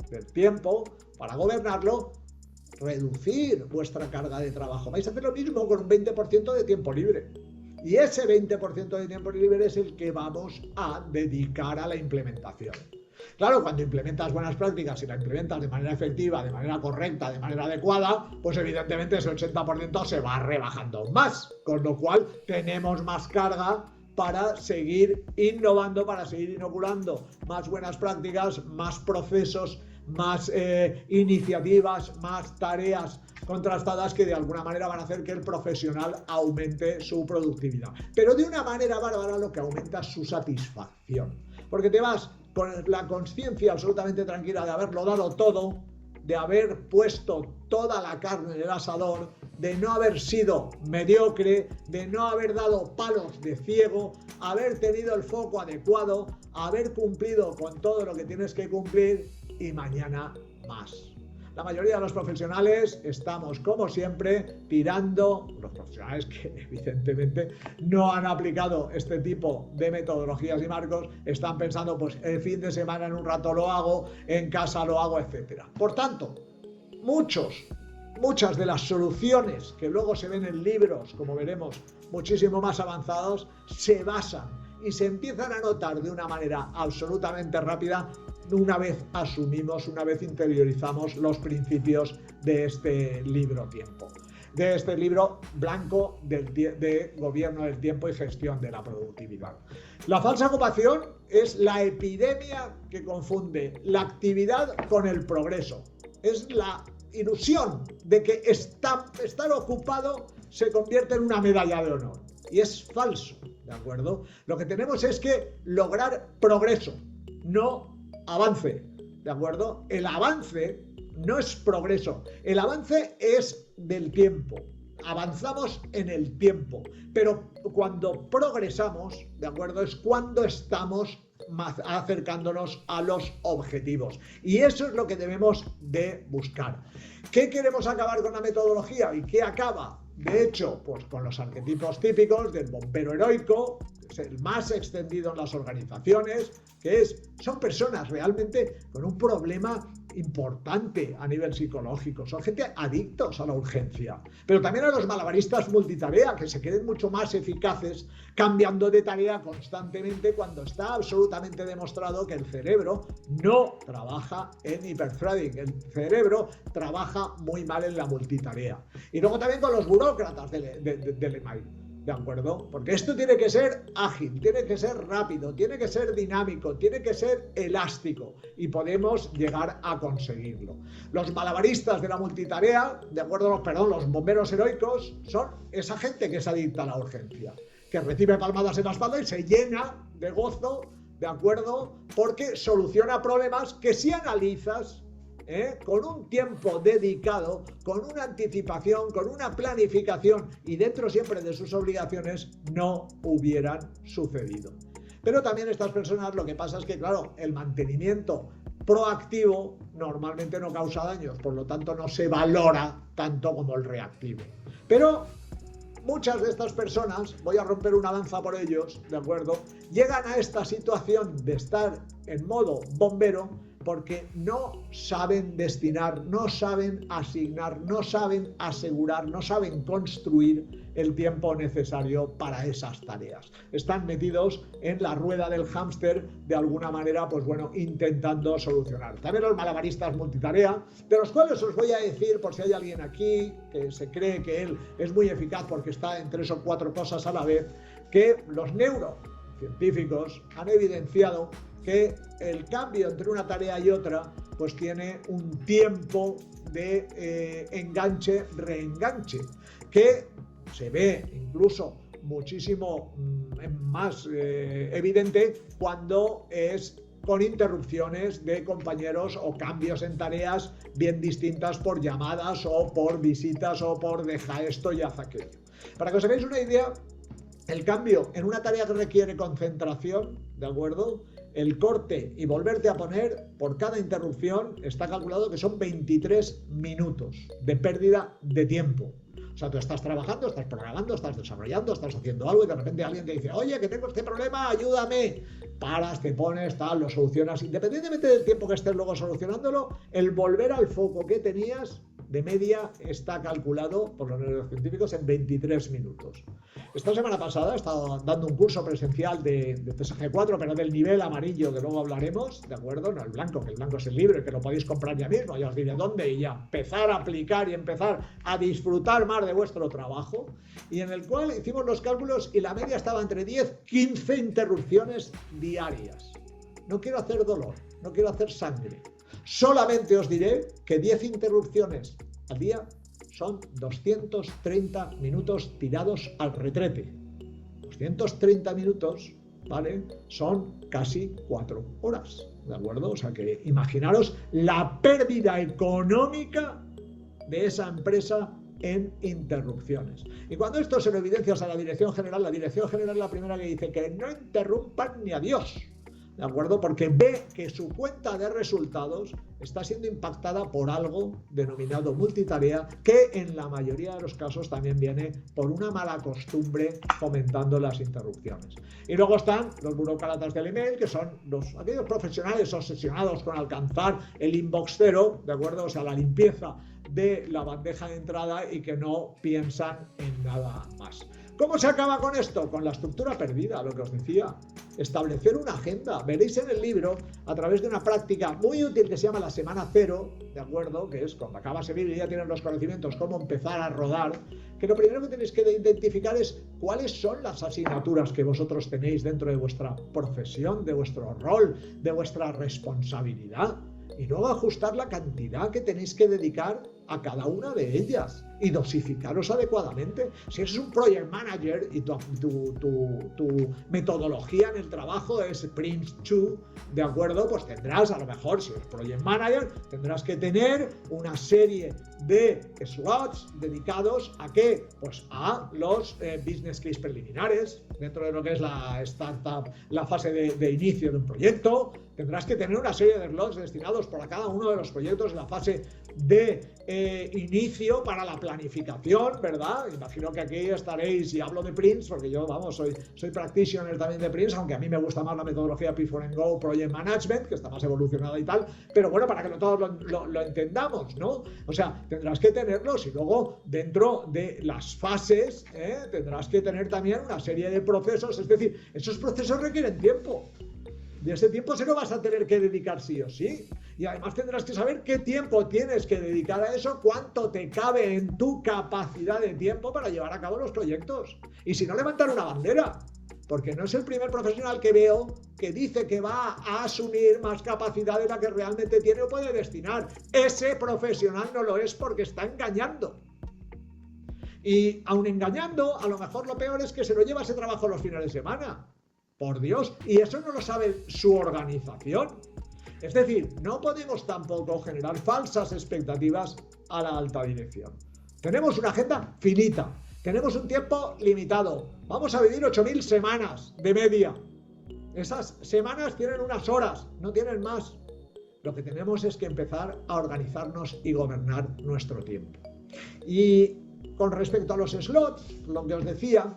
S2: del tiempo para gobernarlo, reducir vuestra carga de trabajo. Vais a hacer lo mismo con un 20% de tiempo libre. Y ese 20% de tiempo libre es el que vamos a dedicar a la implementación. Claro, cuando implementas buenas prácticas y la implementas de manera efectiva, de manera correcta, de manera adecuada, pues evidentemente ese 80% se va rebajando más, con lo cual tenemos más carga para seguir innovando, para seguir inoculando más buenas prácticas, más procesos, más iniciativas, más tareas contrastadas que de alguna manera van a hacer que el profesional aumente su productividad. Pero de una manera bárbara lo que aumenta es su satisfacción. Porque te vas con la conciencia absolutamente tranquila de haberlo dado todo, de haber puesto toda la carne en el asador, de no haber sido mediocre, de no haber dado palos de ciego, haber tenido el foco adecuado, haber cumplido con todo lo que tienes que cumplir y mañana más. La mayoría de los profesionales estamos, como siempre, tirando, los profesionales que evidentemente no han aplicado este tipo de metodologías y marcos, están pensando, pues el fin de semana en un rato lo hago, en casa lo hago, etc. Por tanto, muchas de las soluciones que luego se ven en libros, como veremos, muchísimo más avanzados, se basan y se empiezan a notar de una manera absolutamente rápida una vez asumimos, una vez interiorizamos los principios de este libro tiempo, de este libro blanco de gobierno del tiempo y gestión de la productividad. La falsa ocupación es la epidemia que confunde la actividad con el progreso. Es la ilusión de que estar ocupado se convierte en una medalla de honor. Y es falso, ¿de acuerdo? Lo que tenemos es que lograr progreso, no avance, ¿de acuerdo? El avance no es progreso, el avance es del tiempo. Avanzamos en el tiempo, pero cuando progresamos, ¿de acuerdo? Es cuando estamos acercándonos a los objetivos. Y eso es lo que debemos de buscar. ¿Qué queremos acabar con la metodología? ¿Y qué acaba? De hecho, pues con los arquetipos típicos del bombero heroico, que es el más extendido en las organizaciones, son personas realmente con un problema importante a nivel psicológico, son gente adictos a la urgencia, pero también a los malabaristas multitarea, que se creen mucho más eficaces cambiando de tarea constantemente cuando está absolutamente demostrado que el cerebro no trabaja en hiperthreading, el cerebro trabaja muy mal en la multitarea. Y luego también con los burócratas del email. ¿De acuerdo? Porque esto tiene que ser ágil, tiene que ser rápido, tiene que ser dinámico, tiene que ser elástico y podemos llegar a conseguirlo. Los malabaristas de la multitarea, de acuerdo, los bomberos heroicos, son esa gente que se adicta a la urgencia, que recibe palmadas en la espalda y se llena de gozo, ¿de acuerdo? Porque soluciona problemas que si analizas, con un tiempo dedicado, con una anticipación, con una planificación y dentro siempre de sus obligaciones, no hubieran sucedido. Pero también estas personas, lo que pasa es que, claro, el mantenimiento proactivo normalmente no causa daños, por lo tanto no se valora tanto como el reactivo. Pero muchas de estas personas, voy a romper una lanza por ellos, ¿de acuerdo?, llegan a esta situación de estar en modo bombero porque no saben destinar, no saben asignar, no saben asegurar, no saben construir el tiempo necesario para esas tareas. Están metidos en la rueda del hámster, de alguna manera, pues bueno, intentando solucionar. También los malabaristas multitarea, de los cuales os voy a decir, por si hay alguien aquí que se cree que él es muy eficaz porque está en 3 o 4 cosas a la vez, que los neurocientíficos han evidenciado que el cambio entre una tarea y otra pues tiene un tiempo de enganche-reenganche que se ve incluso muchísimo más evidente cuando es con interrupciones de compañeros o cambios en tareas bien distintas por llamadas o por visitas o por deja esto y haz aquello. Para que os hagáis una idea, el cambio en una tarea que requiere concentración, ¿de acuerdo?, el corte y volverte a poner por cada interrupción está calculado que son 23 minutos de pérdida de tiempo. O sea, tú estás trabajando, estás programando, estás desarrollando, estás haciendo algo y de repente alguien te dice, oye, que tengo este problema, ayúdame. Paras, te pones, tal, lo solucionas. Independientemente del tiempo que estés luego solucionándolo, el volver al foco que tenías de media está calculado por los neurocientíficos en 23 minutos. Esta semana pasada he estado dando un curso presencial de TSG4, pero del nivel amarillo, que luego hablaremos, ¿de acuerdo? No el blanco, que el blanco es el libre, que lo podéis comprar ya mismo, ya os diré dónde, y ya empezar a aplicar y empezar a disfrutar más de vuestro trabajo, y en el cual hicimos los cálculos y la media estaba entre 10-15 interrupciones diarias. No quiero hacer dolor, no quiero hacer sangre. Solamente os diré que 10 interrupciones al día son 230 minutos tirados al retrete. 230 minutos, ¿vale?, son casi 4 horas, ¿de acuerdo? O sea que imaginaros la pérdida económica de esa empresa en interrupciones. Y cuando esto se lo evidencias a la dirección general es la primera que dice que no interrumpan ni a Dios, ¿de acuerdo? Porque ve que su cuenta de resultados está siendo impactada por algo denominado multitarea, que en la mayoría de los casos también viene por una mala costumbre fomentando las interrupciones. Y luego están los burócratas del email, que son aquellos profesionales obsesionados con alcanzar el inbox cero, ¿de acuerdo? O sea, la limpieza de la bandeja de entrada y que no piensan en nada más. ¿Cómo se acaba con esto? Con la estructura perdida, lo que os decía. Establecer una agenda. Veréis en el libro, a través de una práctica muy útil que se llama la semana cero, ¿de acuerdo? Que es cuando acabas el libro y ya tienes los conocimientos, cómo empezar a rodar, que lo primero que tenéis que identificar es cuáles son las asignaturas que vosotros tenéis dentro de vuestra profesión, de vuestro rol, de vuestra responsabilidad. Y luego ajustar la cantidad que tenéis que dedicar a cada una de ellas y dosificaros adecuadamente. Si eres un project manager y tu metodología en el trabajo es Prince2, ¿de acuerdo? Pues tendrás, a lo mejor, si eres project manager, tendrás que tener una serie de slots dedicados ¿a qué? Pues a los business case preliminares, dentro de lo que es la startup, la fase de inicio de un proyecto. Tendrás que tener una serie de slots destinados para cada uno de los proyectos en la fase de inicio para la planificación, ¿verdad? Imagino que aquí estaréis, y hablo de Prince, porque yo, vamos, soy practitioner también de Prince, aunque a mí me gusta más la metodología P4Go Project Management, que está más evolucionada y tal, pero bueno, para que todos lo entendamos, ¿no? O sea, tendrás que tenerlos y luego dentro de las fases tendrás que tener también una serie de procesos, es decir, esos procesos requieren tiempo. Y ese tiempo se lo vas a tener que dedicar sí o sí. Y además tendrás que saber qué tiempo tienes que dedicar a eso, cuánto te cabe en tu capacidad de tiempo para llevar a cabo los proyectos. Y si no, levantar una bandera. Porque no es el primer profesional que veo que dice que va a asumir más capacidad de la que realmente tiene o puede destinar. Ese profesional no lo es porque está engañando. Y aun engañando, a lo mejor lo peor es que se lo lleva ese trabajo los fines de semana. Por Dios, y eso no lo sabe su organización. Es decir, no podemos tampoco generar falsas expectativas a la alta dirección. Tenemos una agenda finita, tenemos un tiempo limitado, vamos a vivir 8.000 semanas de media. Esas semanas tienen unas horas, no tienen más. Lo que tenemos es que empezar a organizarnos y gobernar nuestro tiempo. Y con respecto a los slots, lo que os decía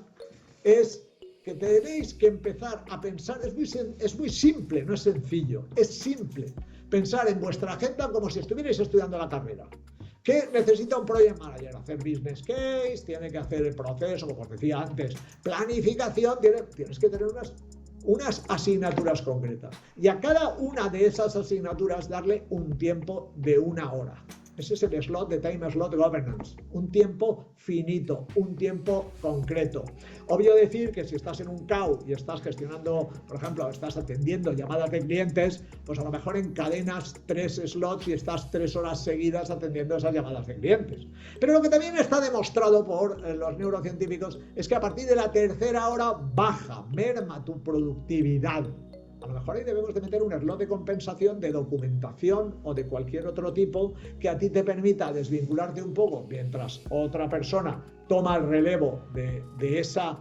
S2: es que tenéis que empezar a pensar, es muy simple, no es sencillo, es simple. Pensar en vuestra agenda como si estuvierais estudiando la carrera. ¿Qué necesita un project manager? Hacer business case, tiene que hacer el proceso, como os decía antes, planificación, tienes que tener unas asignaturas concretas. Y a cada una de esas asignaturas darle un tiempo de 1 hora. Ese es el slot de Time Slot Governance, un tiempo finito, un tiempo concreto. Obvio decir que si estás en un CAU y estás gestionando, por ejemplo, estás atendiendo llamadas de clientes, pues a lo mejor encadenas 3 slots y estás 3 horas seguidas atendiendo esas llamadas de clientes. Pero lo que también está demostrado por los neurocientíficos es que a partir de la 3.ª hora merma tu productividad. A lo mejor ahí debemos de meter un slot de compensación de documentación o de cualquier otro tipo que a ti te permita desvincularte un poco mientras otra persona toma el relevo de esa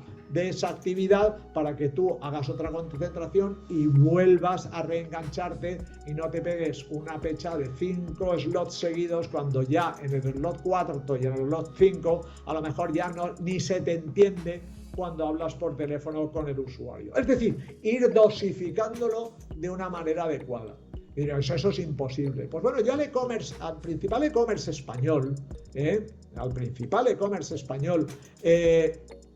S2: actividad para que tú hagas otra concentración y vuelvas a reengancharte y no te pegues una pecha de 5 slots seguidos cuando ya en el slot 4 y en el slot 5 a lo mejor ya ni se te entiende cuando hablas por teléfono con el usuario. Es decir, ir dosificándolo de una manera adecuada. Y diréis, eso es imposible. Pues bueno, yo al principal e-commerce español,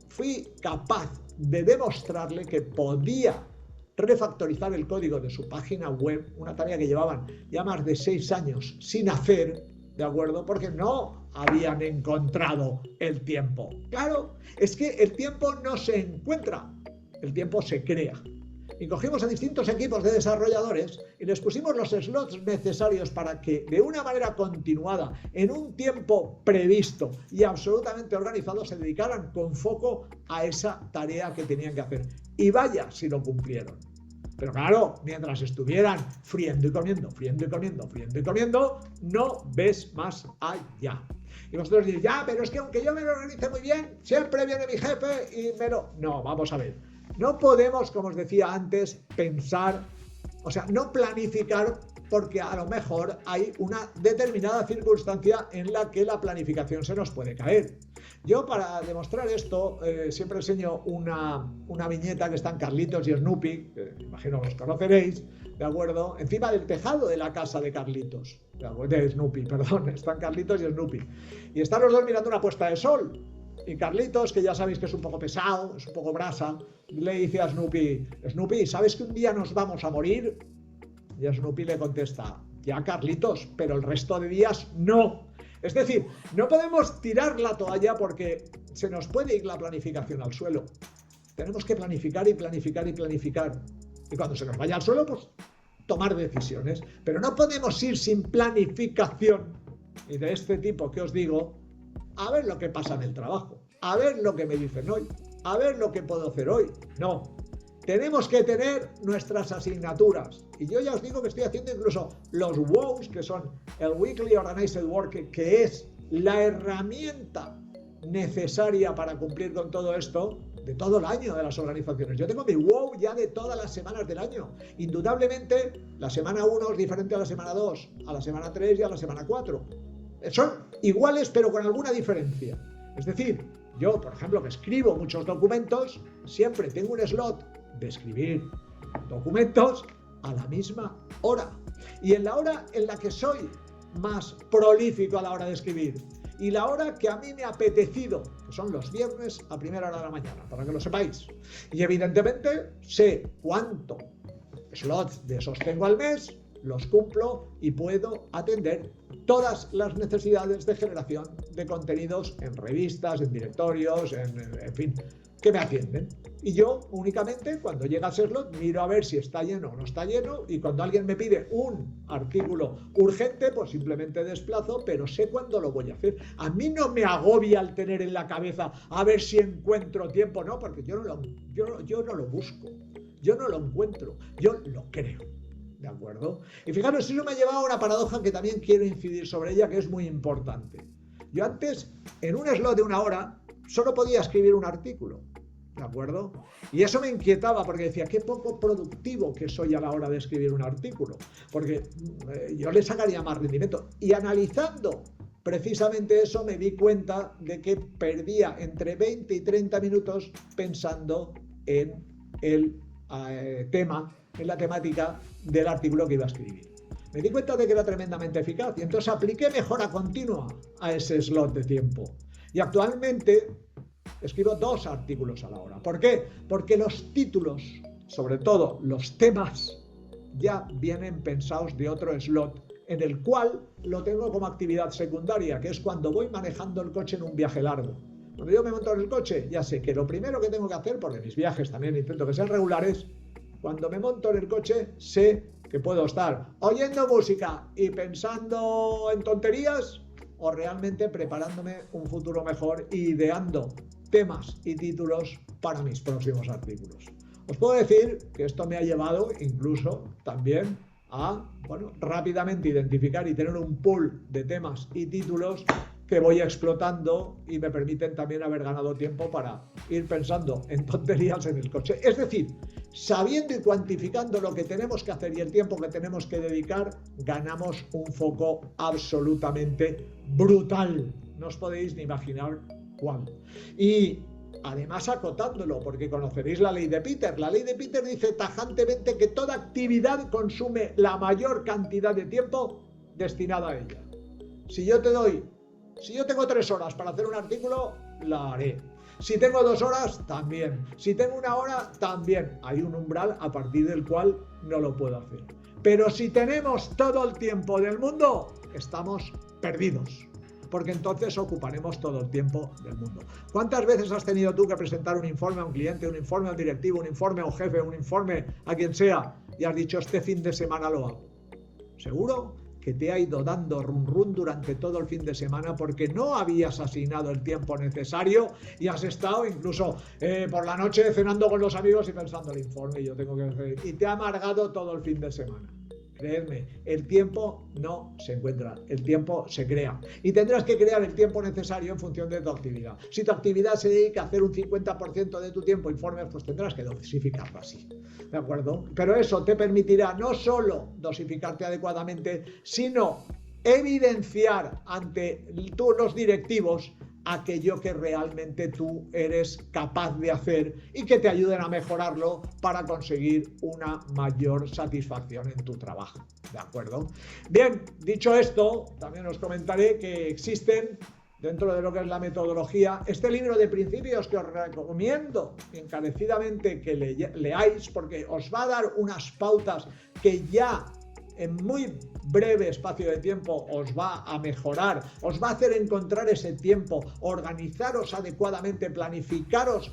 S2: fui capaz de demostrarle que podía refactorizar el código de su página web, una tarea que llevaban ya más de 6 años sin hacer, ¿de acuerdo? Porque no habían encontrado el tiempo. Claro, es que el tiempo no se encuentra, el tiempo se crea. Y cogimos a distintos equipos de desarrolladores y les pusimos los slots necesarios para que de una manera continuada, en un tiempo previsto y absolutamente organizado, se dedicaran con foco a esa tarea que tenían que hacer. Y vaya si lo cumplieron. Pero claro, mientras estuvieran friendo y comiendo, no ves más allá. Y vosotros diréis, ya, pero es que aunque yo me lo organice muy bien, siempre viene mi jefe y me lo... No, vamos a ver. No podemos, como os decía antes, pensar, o sea, no planificar porque a lo mejor hay una determinada circunstancia en la que la planificación se nos puede caer. Yo, para demostrar esto, siempre enseño una viñeta que están Carlitos y Snoopy, que imagino los conoceréis, ¿de acuerdo? Encima del tejado de la casa de Carlitos, de Snoopy, perdón, están Carlitos y Snoopy. Y están los dos mirando una puesta de sol. Y Carlitos, que ya sabéis que es un poco pesado, es un poco brasa, le dice a Snoopy, Snoopy, ¿sabes que un día nos vamos a morir? Y Snoopy le contesta, ya Carlitos, pero el resto de días no. Es decir, no podemos tirar la toalla porque se nos puede ir la planificación al suelo. Tenemos que planificar y planificar y planificar. Y cuando se nos vaya al suelo, pues tomar decisiones. Pero no podemos ir sin planificación. Y de este tipo que os digo, a ver lo que pasa en el trabajo, a ver lo que me dicen hoy, a ver lo que puedo hacer hoy. No. Tenemos que tener nuestras asignaturas. Y yo ya os digo que estoy haciendo incluso los WOWs, que son el Weekly Organized Work, que es la herramienta necesaria para cumplir con todo esto de todo el año de las organizaciones. Yo tengo mi WOW ya de todas las semanas del año. Indudablemente, la semana 1 es diferente a la semana 2, a la semana 3 y a la semana 4. Son iguales, pero con alguna diferencia. Es decir, yo, por ejemplo, que escribo muchos documentos, siempre tengo un slot de escribir documentos a la misma hora. Y en la hora en la que soy más prolífico a la hora de escribir y la hora que a mí me ha apetecido, que son los viernes a primera hora de la mañana, para que lo sepáis. Y evidentemente sé cuánto slots de esos tengo al mes, los cumplo y puedo atender todas las necesidades de generación de contenidos en revistas, en directorios, en fin, que me atienden. Y yo únicamente cuando llega ese slot miro a ver si está lleno o no está lleno, y cuando alguien me pide un artículo urgente, pues simplemente desplazo, pero sé cuándo lo voy a hacer. A mí no me agobia el tener en la cabeza a ver si encuentro tiempo, no, porque yo no lo busco, yo no lo encuentro, yo lo creo. ¿De acuerdo? Y fijaros, eso me ha llevado a una paradoja que también quiero incidir sobre ella, que es muy importante. Yo antes, en un slot de una hora, solo podía escribir un artículo. ¿De acuerdo? Y eso me inquietaba porque decía, qué poco productivo que soy a la hora de escribir un artículo. Porque yo le sacaría más rendimiento. Y analizando precisamente eso, me di cuenta de que perdía entre 20 y 30 minutos pensando en el tema, en la temática del artículo que iba a escribir. Me di cuenta de que era tremendamente eficaz y entonces apliqué mejora continua a ese slot de tiempo. Y actualmente escribo 2 artículos a la hora. ¿Por qué? Porque los títulos, sobre todo los temas, ya vienen pensados de otro slot en el cual lo tengo como actividad secundaria, que es cuando voy manejando el coche en un viaje largo. Cuando yo me monto en el coche, ya sé que lo primero que tengo que hacer, porque mis viajes también intento que sean regulares, cuando me monto en el coche sé que puedo estar oyendo música y pensando en tonterías, o realmente preparándome un futuro mejor e ideando temas y títulos para mis próximos artículos. Os puedo decir que esto me ha llevado incluso también a, rápidamente identificar y tener un pool de temas y títulos que voy explotando y me permiten también haber ganado tiempo para ir pensando en tonterías en el coche. Es decir, sabiendo y cuantificando lo que tenemos que hacer y el tiempo que tenemos que dedicar, ganamos un foco absolutamente brutal. No os podéis ni imaginar cuál. Y además acotándolo, porque conoceréis la ley de Peter. La ley de Peter dice tajantemente que toda actividad consume la mayor cantidad de tiempo destinada a ella. Si yo tengo 3 horas para hacer un artículo, la haré. Si tengo 2 horas, también. Si tengo 1 hora, también. Hay un umbral a partir del cual no lo puedo hacer. Pero si tenemos todo el tiempo del mundo, estamos perdidos. Porque entonces ocuparemos todo el tiempo del mundo. ¿Cuántas veces has tenido tú que presentar un informe a un cliente, un informe a un directivo, un informe a un jefe, un informe a quien sea, y has dicho, este fin de semana lo hago? ¿Seguro que te ha ido dando run durante todo el fin de semana porque no habías asignado el tiempo necesario y has estado incluso por la noche cenando con los amigos y pensando el informe y yo tengo que hacer, y te ha amargado todo el fin de semana? Creedme, el tiempo no se encuentra, el tiempo se crea. Y tendrás que crear el tiempo necesario en función de tu actividad. Si tu actividad se dedica a hacer un 50% de tu tiempo informes, pues tendrás que dosificarlo así. ¿De acuerdo? Pero eso te permitirá no solo dosificarte adecuadamente, sino evidenciar ante los directivos aquello que realmente tú eres capaz de hacer y que te ayuden a mejorarlo para conseguir una mayor satisfacción en tu trabajo. ¿De acuerdo? Bien, dicho esto, también os comentaré que existen, dentro de lo que es la metodología, este libro de principios que os recomiendo encarecidamente que leáis, porque os va a dar unas pautas que ya en muy breve espacio de tiempo os va a mejorar, os va a hacer encontrar ese tiempo, organizaros adecuadamente, planificaros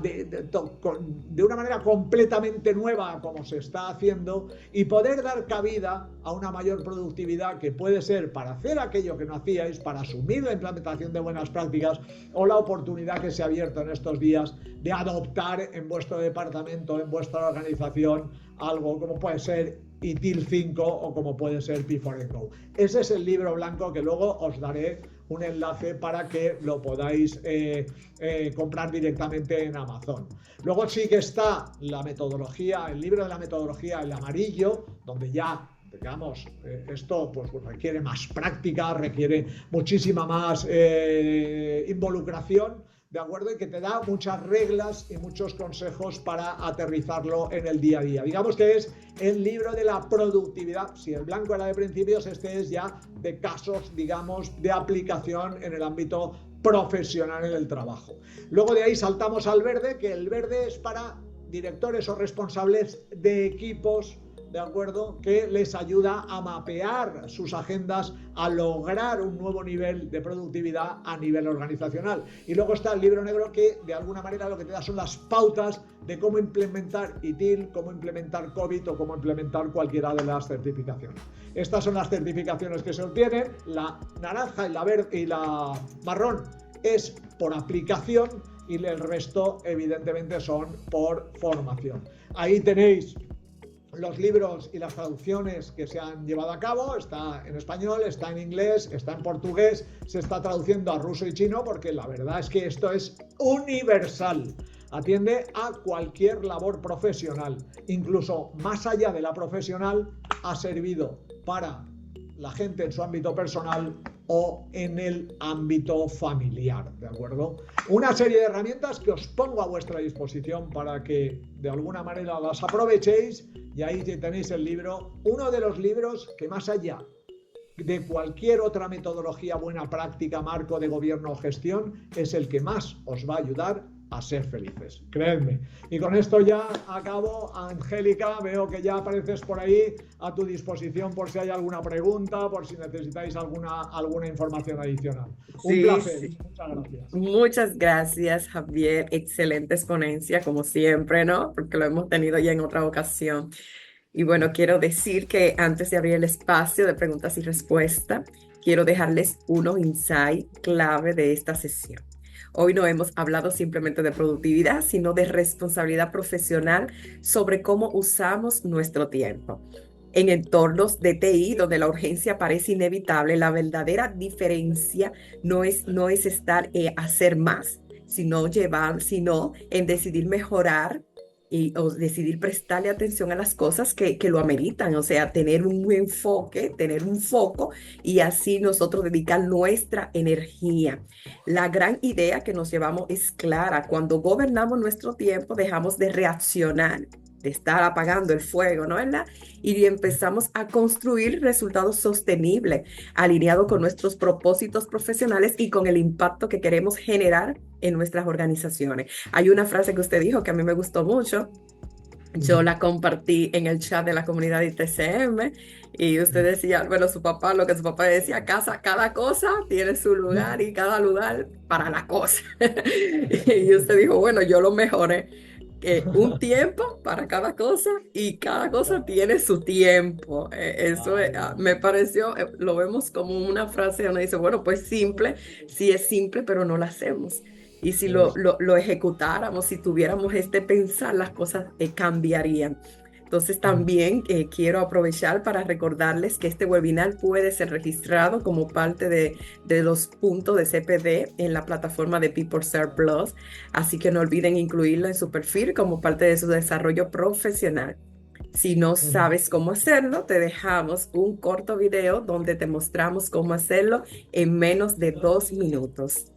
S2: de una manera completamente nueva como se está haciendo y poder dar cabida a una mayor productividad que puede ser para hacer aquello que no hacíais, para asumir la implementación de buenas prácticas o la oportunidad que se ha abierto en estos días de adoptar en vuestro departamento, en vuestra organización, algo como puede ser ITIL 5 o como puede ser P4Go. Ese es el libro blanco que luego os daré un enlace para que lo podáis comprar directamente en Amazon. Luego sí que está la metodología, el libro de la metodología, el amarillo, donde ya digamos, esto pues requiere más práctica, requiere muchísima más involucración, ¿de acuerdo? Y que te da muchas reglas y muchos consejos para aterrizarlo en el día a día. Digamos que es el libro de la productividad. Si el blanco era de principios, este es ya de casos, digamos, de aplicación en el ámbito profesional en el trabajo. Luego de ahí saltamos al verde, que el verde es para directores o responsables de equipos, ¿de acuerdo? Que les ayuda a mapear sus agendas, a lograr un nuevo nivel de productividad a nivel organizacional. Y luego está el libro negro que de alguna manera lo que te da son las pautas de cómo implementar ITIL, cómo implementar COVID o cómo implementar cualquiera de las certificaciones. Estas son las certificaciones que se obtienen. La naranja y la verde y la marrón es por aplicación y el resto evidentemente son por formación. Ahí tenéis los libros y las traducciones que se han llevado a cabo. Está en español, está en inglés, está en portugués, se está traduciendo a ruso y chino, porque la verdad es que esto es universal. Atiende a cualquier labor profesional, incluso más allá de la profesional, ha servido para la gente en su ámbito personal o en el ámbito familiar, ¿de acuerdo? Una serie de herramientas que os pongo a vuestra disposición para que de alguna manera las aprovechéis, y ahí tenéis el libro, uno de los libros que más allá de cualquier otra metodología, buena práctica, marco de gobierno o gestión, es el que más os va a ayudar a ser felices, creedme. Y con esto ya acabo. Angélica, veo que ya apareces por ahí, a tu disposición por si hay alguna pregunta, por si necesitáis alguna información adicional. Un placer,
S1: Sí.
S2: muchas gracias.
S1: Muchas gracias, Javier. Excelente exponencia, como siempre, ¿no? Porque lo hemos tenido ya en otra ocasión. Y bueno, quiero decir que antes de abrir el espacio de preguntas y respuestas, quiero dejarles unos insights clave de esta sesión. Hoy no hemos hablado simplemente de productividad, sino de responsabilidad profesional sobre cómo usamos nuestro tiempo. En entornos de TI, donde la urgencia parece inevitable, la verdadera diferencia no es estar hacer más, sino en decidir mejorar o decidir prestarle atención a las cosas que lo ameritan, o sea, tener un enfoque, tener un foco y así nosotros dedicar nuestra energía. La gran idea que nos llevamos es clara. Cuando gobernamos nuestro tiempo, dejamos de reaccionar, de estar apagando el fuego, ¿no? ¿Verdad? Y empezamos a construir resultados sostenibles, alineados con nuestros propósitos profesionales y con el impacto que queremos generar en nuestras organizaciones. Hay una frase que usted dijo que a mí me gustó mucho. Yo la compartí en el chat de la comunidad de ITCM y usted decía, bueno, lo que su papá decía, cada cosa tiene su lugar y cada lugar para la cosa. Y usted dijo, bueno, yo lo mejoré, un tiempo para cada cosa y cada cosa tiene su tiempo. Me pareció, lo vemos como una frase donde dice, bueno, pues simple, sí es simple, pero no lo hacemos. Y si lo ejecutáramos, si tuviéramos este pensar, las cosas cambiarían. Entonces también quiero aprovechar para recordarles que este webinar puede ser registrado como parte de los puntos de CPD en la plataforma de PeopleServe Plus, así que no olviden incluirlo en su perfil como parte de su desarrollo profesional. Si no
S2: Ujú.
S1: sabes cómo hacerlo, te dejamos un corto video donde te mostramos cómo hacerlo en menos de 2 minutos.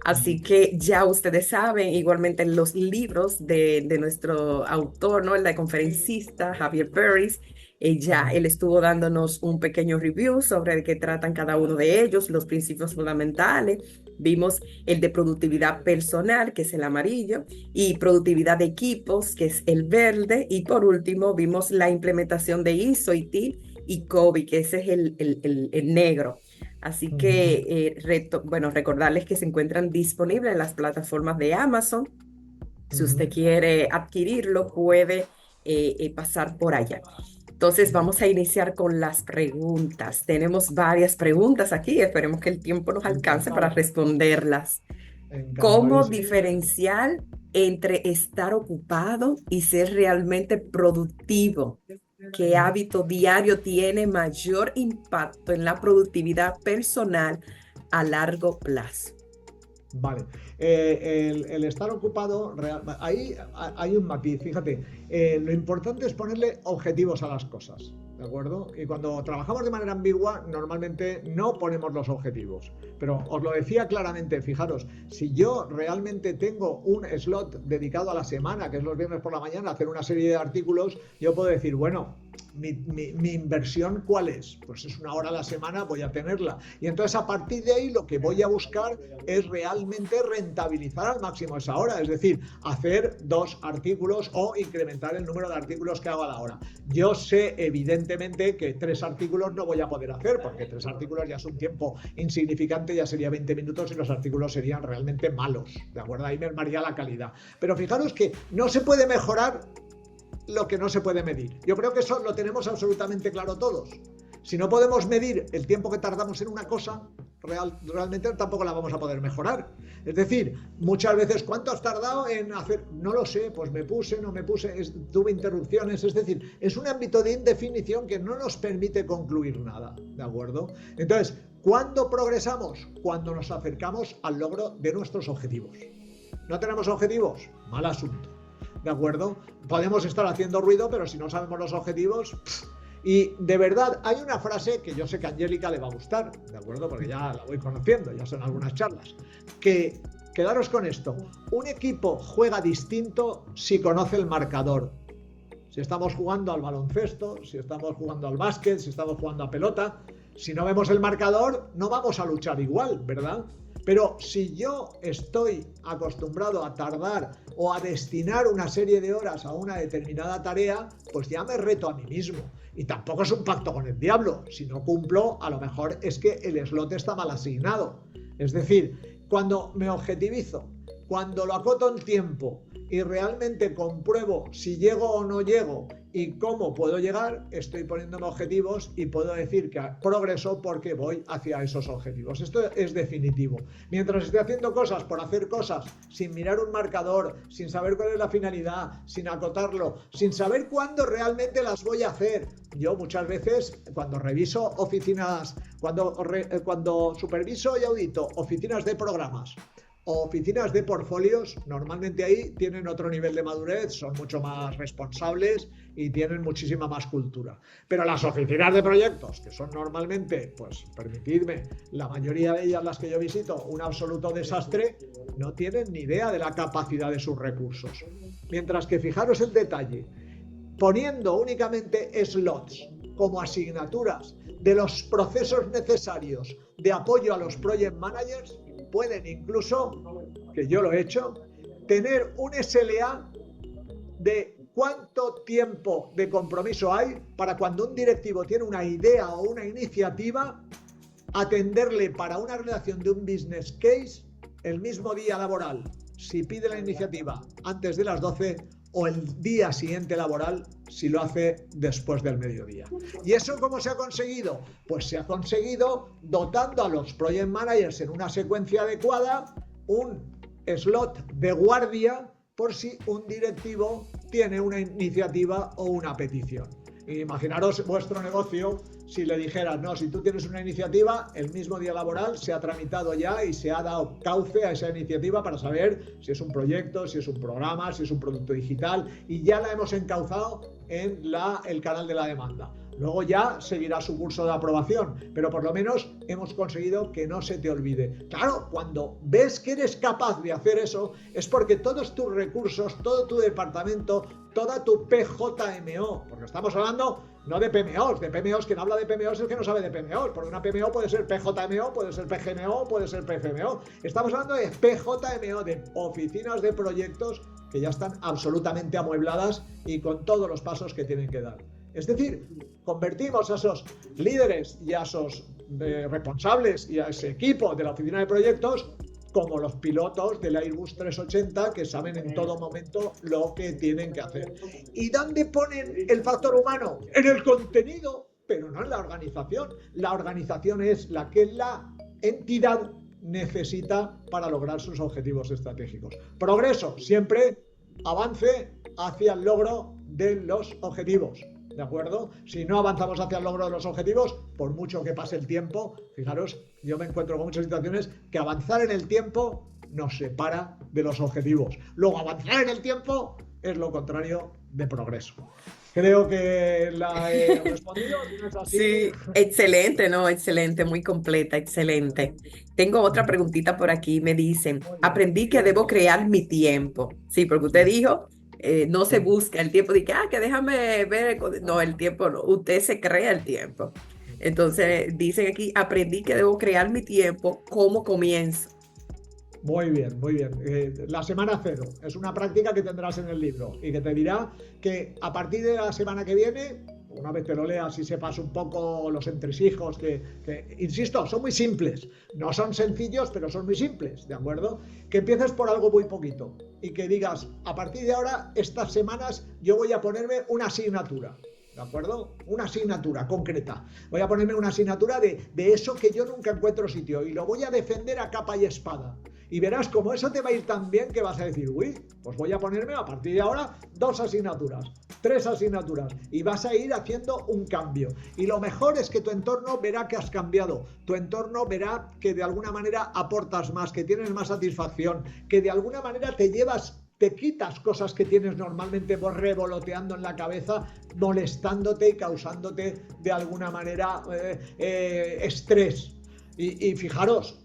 S1: Así que ya ustedes saben, igualmente los libros de nuestro autor, ¿no? El de conferencista Javier Peris, ya
S2: Ujú.
S1: él estuvo dándonos un pequeño review sobre de qué tratan cada uno de ellos, los principios fundamentales. Vimos el de productividad personal, que es el amarillo, y productividad de equipos, que es el verde, y por último vimos la implementación de ISO, IT y COBI, que ese es el negro. Así
S2: Ujú.
S1: que, bueno, recordarles que se encuentran disponibles en las plataformas de Amazon. Si usted
S2: Ujú.
S1: quiere adquirirlo, puede pasar por allá. Entonces,
S2: Ujú.
S1: vamos a iniciar con las preguntas. Tenemos varias preguntas aquí. Esperemos que el tiempo nos alcance para
S2: Encantado,
S1: responderlas. ¿Cómo
S2: encantadísimo.
S1: diferenciar entre estar ocupado y ser realmente productivo? ¿Qué
S2: Ujú.
S1: hábito diario tiene mayor impacto en la productividad personal a largo plazo?
S2: Vale, el estar ocupado, ahí hay un matiz, fíjate, lo importante es ponerle objetivos a las cosas, ¿de acuerdo? Y cuando trabajamos de manera ambigua, normalmente no ponemos los objetivos, pero os lo decía claramente, fijaros, si yo realmente tengo un slot dedicado a la semana, que es los viernes por la mañana, a hacer una serie de artículos, yo puedo decir, bueno, mi inversión, ¿cuál es? Pues es 1 hora a la semana, voy a tenerla. Y entonces a partir de ahí lo que voy a buscar es realmente rentabilizar al máximo esa hora, es decir, hacer 2 artículos o incrementar el número de artículos que hago a la hora. Yo sé evidentemente que 3 artículos no voy a poder hacer, porque 3 artículos ya es un tiempo insignificante, ya sería 20 minutos y los artículos serían realmente malos, ¿de acuerdo? Ahí mermaría la calidad. Pero fijaros que no se puede mejorar lo que no se puede medir. Yo creo que eso lo tenemos absolutamente claro todos. Si no podemos medir el tiempo que tardamos en una cosa, realmente tampoco la vamos a poder mejorar. Es decir, muchas veces, ¿cuánto has tardado en hacer? No lo sé, pues me puse, no me puse, tuve interrupciones. Es decir, es un ámbito de indefinición que no nos permite concluir nada, ¿de acuerdo? Entonces, ¿cuándo progresamos? Cuando nos acercamos al logro de nuestros objetivos. ¿No tenemos objetivos? Mal asunto. ¿De acuerdo? Podemos estar haciendo ruido, pero si no sabemos los objetivos... Y de verdad, hay una frase que yo sé que a Angélica le va a gustar, ¿de acuerdo? Porque ya la voy conociendo, ya son algunas charlas. Que, quedaros con esto, un equipo juega distinto si conoce el marcador. Si estamos jugando al baloncesto, si estamos jugando al básquet, si estamos jugando a pelota, si no vemos el marcador, no vamos a luchar igual, ¿verdad? Pero si yo estoy acostumbrado a tardar o a destinar una serie de horas a una determinada tarea, pues ya me reto a mí mismo. Y tampoco es un pacto con el diablo. Si no cumplo, a lo mejor es que el slot está mal asignado. Es decir, cuando me objetivizo, cuando lo acoto en tiempo y realmente compruebo si llego o no llego y cómo puedo llegar, estoy poniéndome objetivos y puedo decir que progreso porque voy hacia esos objetivos. Esto es definitivo. Mientras esté haciendo cosas por hacer cosas, sin mirar un marcador, sin saber cuál es la finalidad, sin acotarlo, sin saber cuándo realmente las voy a hacer. Yo muchas veces, cuando reviso oficinas, cuando superviso y audito oficinas de programas, o oficinas de portfolios, normalmente ahí tienen otro nivel de madurez, son mucho más responsables y tienen muchísima más cultura. Pero las oficinas de proyectos, que son normalmente, pues permitidme, la mayoría de ellas las que yo visito, un absoluto desastre, no tienen ni idea de la capacidad de sus recursos. Mientras que fijaros el detalle, poniendo únicamente slots como asignaturas de los procesos necesarios de apoyo a los project managers, pueden incluso, que yo lo he hecho, tener un SLA de cuánto tiempo de compromiso hay para cuando un directivo tiene una idea o una iniciativa, atenderle para una redacción de un business case el mismo día laboral, si pide la iniciativa antes de las 12 o el día siguiente laboral si lo hace después del mediodía. ¿Y eso cómo se ha conseguido? Pues se ha conseguido dotando a los project managers en una secuencia adecuada un slot de guardia por si un directivo tiene una iniciativa o una petición. Imaginaros vuestro negocio si le dijeras, no, si tú tienes una iniciativa, el mismo día laboral se ha tramitado ya y se ha dado cauce a esa iniciativa para saber si es un proyecto, si es un programa, si es un producto digital, y ya la hemos encauzado en el canal de la demanda. Luego ya seguirá su curso de aprobación, pero por lo menos hemos conseguido que no se te olvide. Claro, cuando ves que eres capaz de hacer eso, es porque todos tus recursos, todo tu departamento, toda tu PJMO, porque estamos hablando no de PMOs, de PMOs, quien habla de PMOs es el que no sabe de PMOs, porque una PMO puede ser PJMO, puede ser PGMO, puede ser PFMO. Estamos hablando de PJMO, de oficinas de proyectos que ya están absolutamente amuebladas y con todos los pasos que tienen que dar. Es decir, convertimos a esos líderes y a esos responsables y a ese equipo de la oficina de proyectos como los pilotos del Airbus 380 que saben en todo momento lo que tienen que hacer. ¿Y dónde ponen el factor humano? En el contenido, pero no en la organización. La organización es la que la entidad necesita para lograr sus objetivos estratégicos. Progreso, siempre avance hacia el logro de los objetivos. ¿De acuerdo? Si no avanzamos hacia el logro de los objetivos, por mucho que pase el tiempo, fijaros, yo me encuentro con muchas situaciones que avanzar en el tiempo nos separa de los objetivos. Luego, avanzar en el tiempo es lo contrario de progreso. Creo que la he respondido. ¿No es así?
S1: Sí, excelente, ¿no? Excelente, muy completa, excelente. Tengo otra preguntita por aquí. Me dicen, aprendí que debo crear mi tiempo. Sí, porque usted dijo, no se busca el tiempo. Dice, que déjame ver. No, el tiempo no. Usted se crea el tiempo. Entonces, dicen aquí, aprendí que debo crear mi tiempo. ¿Cómo comienzo?
S2: Muy bien, muy bien. La semana cero es una práctica que tendrás en el libro y que te dirá que a partir de la semana que viene, una vez te lo leas y sepas un poco los entresijos que, insisto, son muy simples. No son sencillos, pero son muy simples, ¿de acuerdo? Que empieces por algo muy poquito y que digas, a partir de ahora, estas semanas, yo voy a ponerme una asignatura. ¿De acuerdo? Una asignatura concreta. Voy a ponerme una asignatura de eso que yo nunca encuentro sitio y lo voy a defender a capa y espada. Y verás como eso te va a ir tan bien que vas a decir, uy, pues voy a ponerme a partir de ahora 2 asignaturas, 3 asignaturas y vas a ir haciendo un cambio. Y lo mejor es que tu entorno verá que has cambiado, tu entorno verá que de alguna manera aportas más, que tienes más satisfacción, que de alguna manera te quitas cosas que tienes normalmente revoloteando en la cabeza, molestándote y causándote de alguna manera estrés. Y fijaros,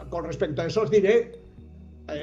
S2: con respecto a eso os diré,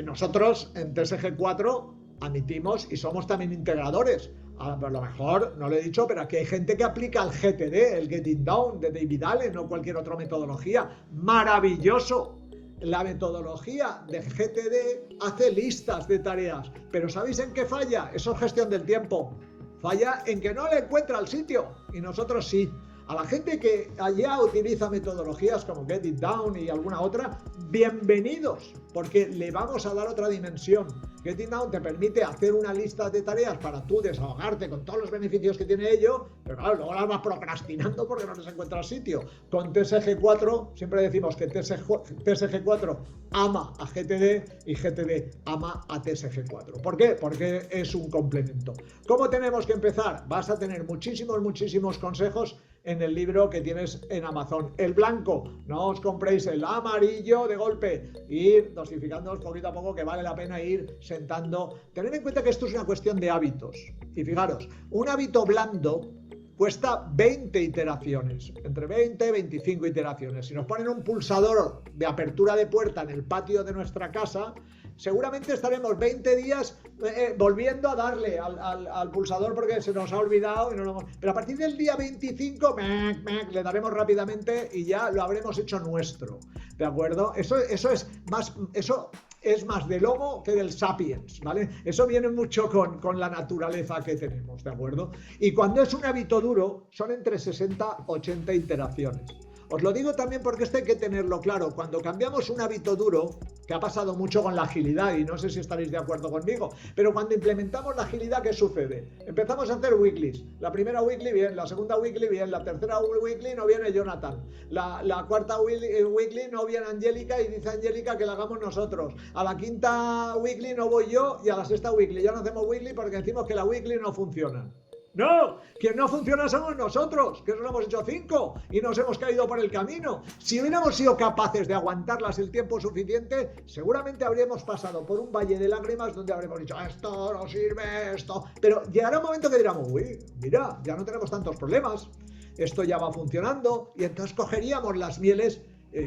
S2: nosotros en TSG4 admitimos y somos también integradores. A lo mejor, no lo he dicho, pero aquí hay gente que aplica el GTD, el Get It Down de David Allen o cualquier otra metodología. ¡Maravilloso! La metodología de GTD hace listas de tareas, pero ¿sabéis en qué falla? Eso es gestión del tiempo. Falla en que no le encuentra el sitio y nosotros sí. A la gente que allá utiliza metodologías como Get It Down y alguna otra, bienvenidos, porque le vamos a dar otra dimensión. Get It Down te permite hacer una lista de tareas para tú desahogarte con todos los beneficios que tiene ello, pero claro, luego las vas procrastinando porque no les encuentras sitio. Con TSG4 siempre decimos que TSG4 ama a GTD y GTD ama a TSG4. ¿Por qué? Porque es un complemento. ¿Cómo tenemos que empezar? Vas a tener muchísimos consejos en el libro que tienes en Amazon. El blanco, no os compréis el amarillo de golpe. Ir dosificándoos poquito a poco, que vale la pena ir sentando. Tened en cuenta que esto es una cuestión de hábitos. Y fijaros, un hábito blando cuesta 20 iteraciones, entre 20 y 25 iteraciones. Si nos ponen un pulsador de apertura de puerta en el patio de nuestra casa, seguramente estaremos 20 días volviendo a darle al pulsador porque se nos ha olvidado. Pero a partir del día 25, le daremos rápidamente y ya lo habremos hecho nuestro. ¿De acuerdo? Eso es más del Homo que del Sapiens, ¿vale? Eso viene mucho con la naturaleza que tenemos, ¿de acuerdo? Y cuando es un hábito duro, son entre 60 y 80 iteraciones. Os lo digo también porque esto hay que tenerlo claro. Cuando cambiamos un hábito duro, que ha pasado mucho con la agilidad, y no sé si estaréis de acuerdo conmigo, pero cuando implementamos la agilidad, ¿qué sucede? Empezamos a hacer weeklies. La primera weekly bien, la segunda weekly bien, la tercera weekly no viene Jonathan, la cuarta weekly no viene Angélica y dice Angélica que la hagamos nosotros. A la quinta weekly no voy yo y a la sexta weekly ya no hacemos weekly porque decimos que la weekly no funciona. No, quien no funciona somos nosotros, que nos hemos hecho 5 y nos hemos caído por el camino. Si hubiéramos sido capaces de aguantarlas el tiempo suficiente, seguramente habríamos pasado por un valle de lágrimas donde habremos dicho, esto no sirve, esto... Pero llegará un momento que diremos, uy, mira, ya no tenemos tantos problemas, esto ya va funcionando, y entonces cogeríamos las mieles.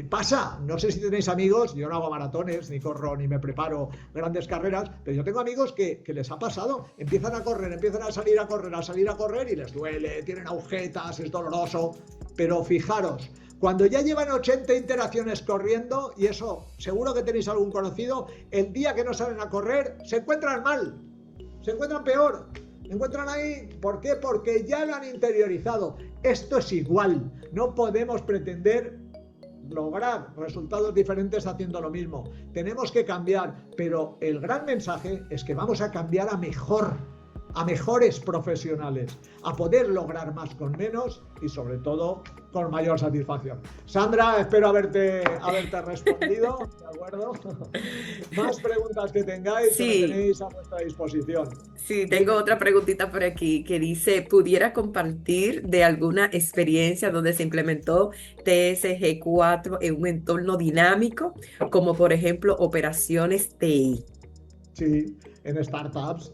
S2: Pasa, no sé si tenéis amigos, yo no hago maratones, ni corro, ni me preparo grandes carreras, pero yo tengo amigos que les ha pasado, empiezan a correr, empiezan a salir a correr y les duele, tienen agujetas, es doloroso, pero fijaros, cuando ya llevan 80 interacciones corriendo, y eso seguro que tenéis algún conocido, el día que no salen a correr se encuentran mal, se encuentran peor. Encuentran ahí, ¿por qué? Porque ya lo han interiorizado. Esto es igual, no podemos pretender lograr resultados diferentes haciendo lo mismo. Tenemos que cambiar, pero el gran mensaje es que vamos a cambiar a mejor, a mejores profesionales, a poder lograr más con menos y sobre todo con mayor satisfacción. Sandra, espero haberte respondido, ¿de acuerdo? Más preguntas que tengáis, que me tenéis a vuestra disposición.
S1: Sí, tengo otra preguntita por aquí que dice, ¿pudiera compartir de alguna experiencia donde se implementó TSG4 en un entorno dinámico, como por ejemplo operaciones TI?
S2: Sí, en startups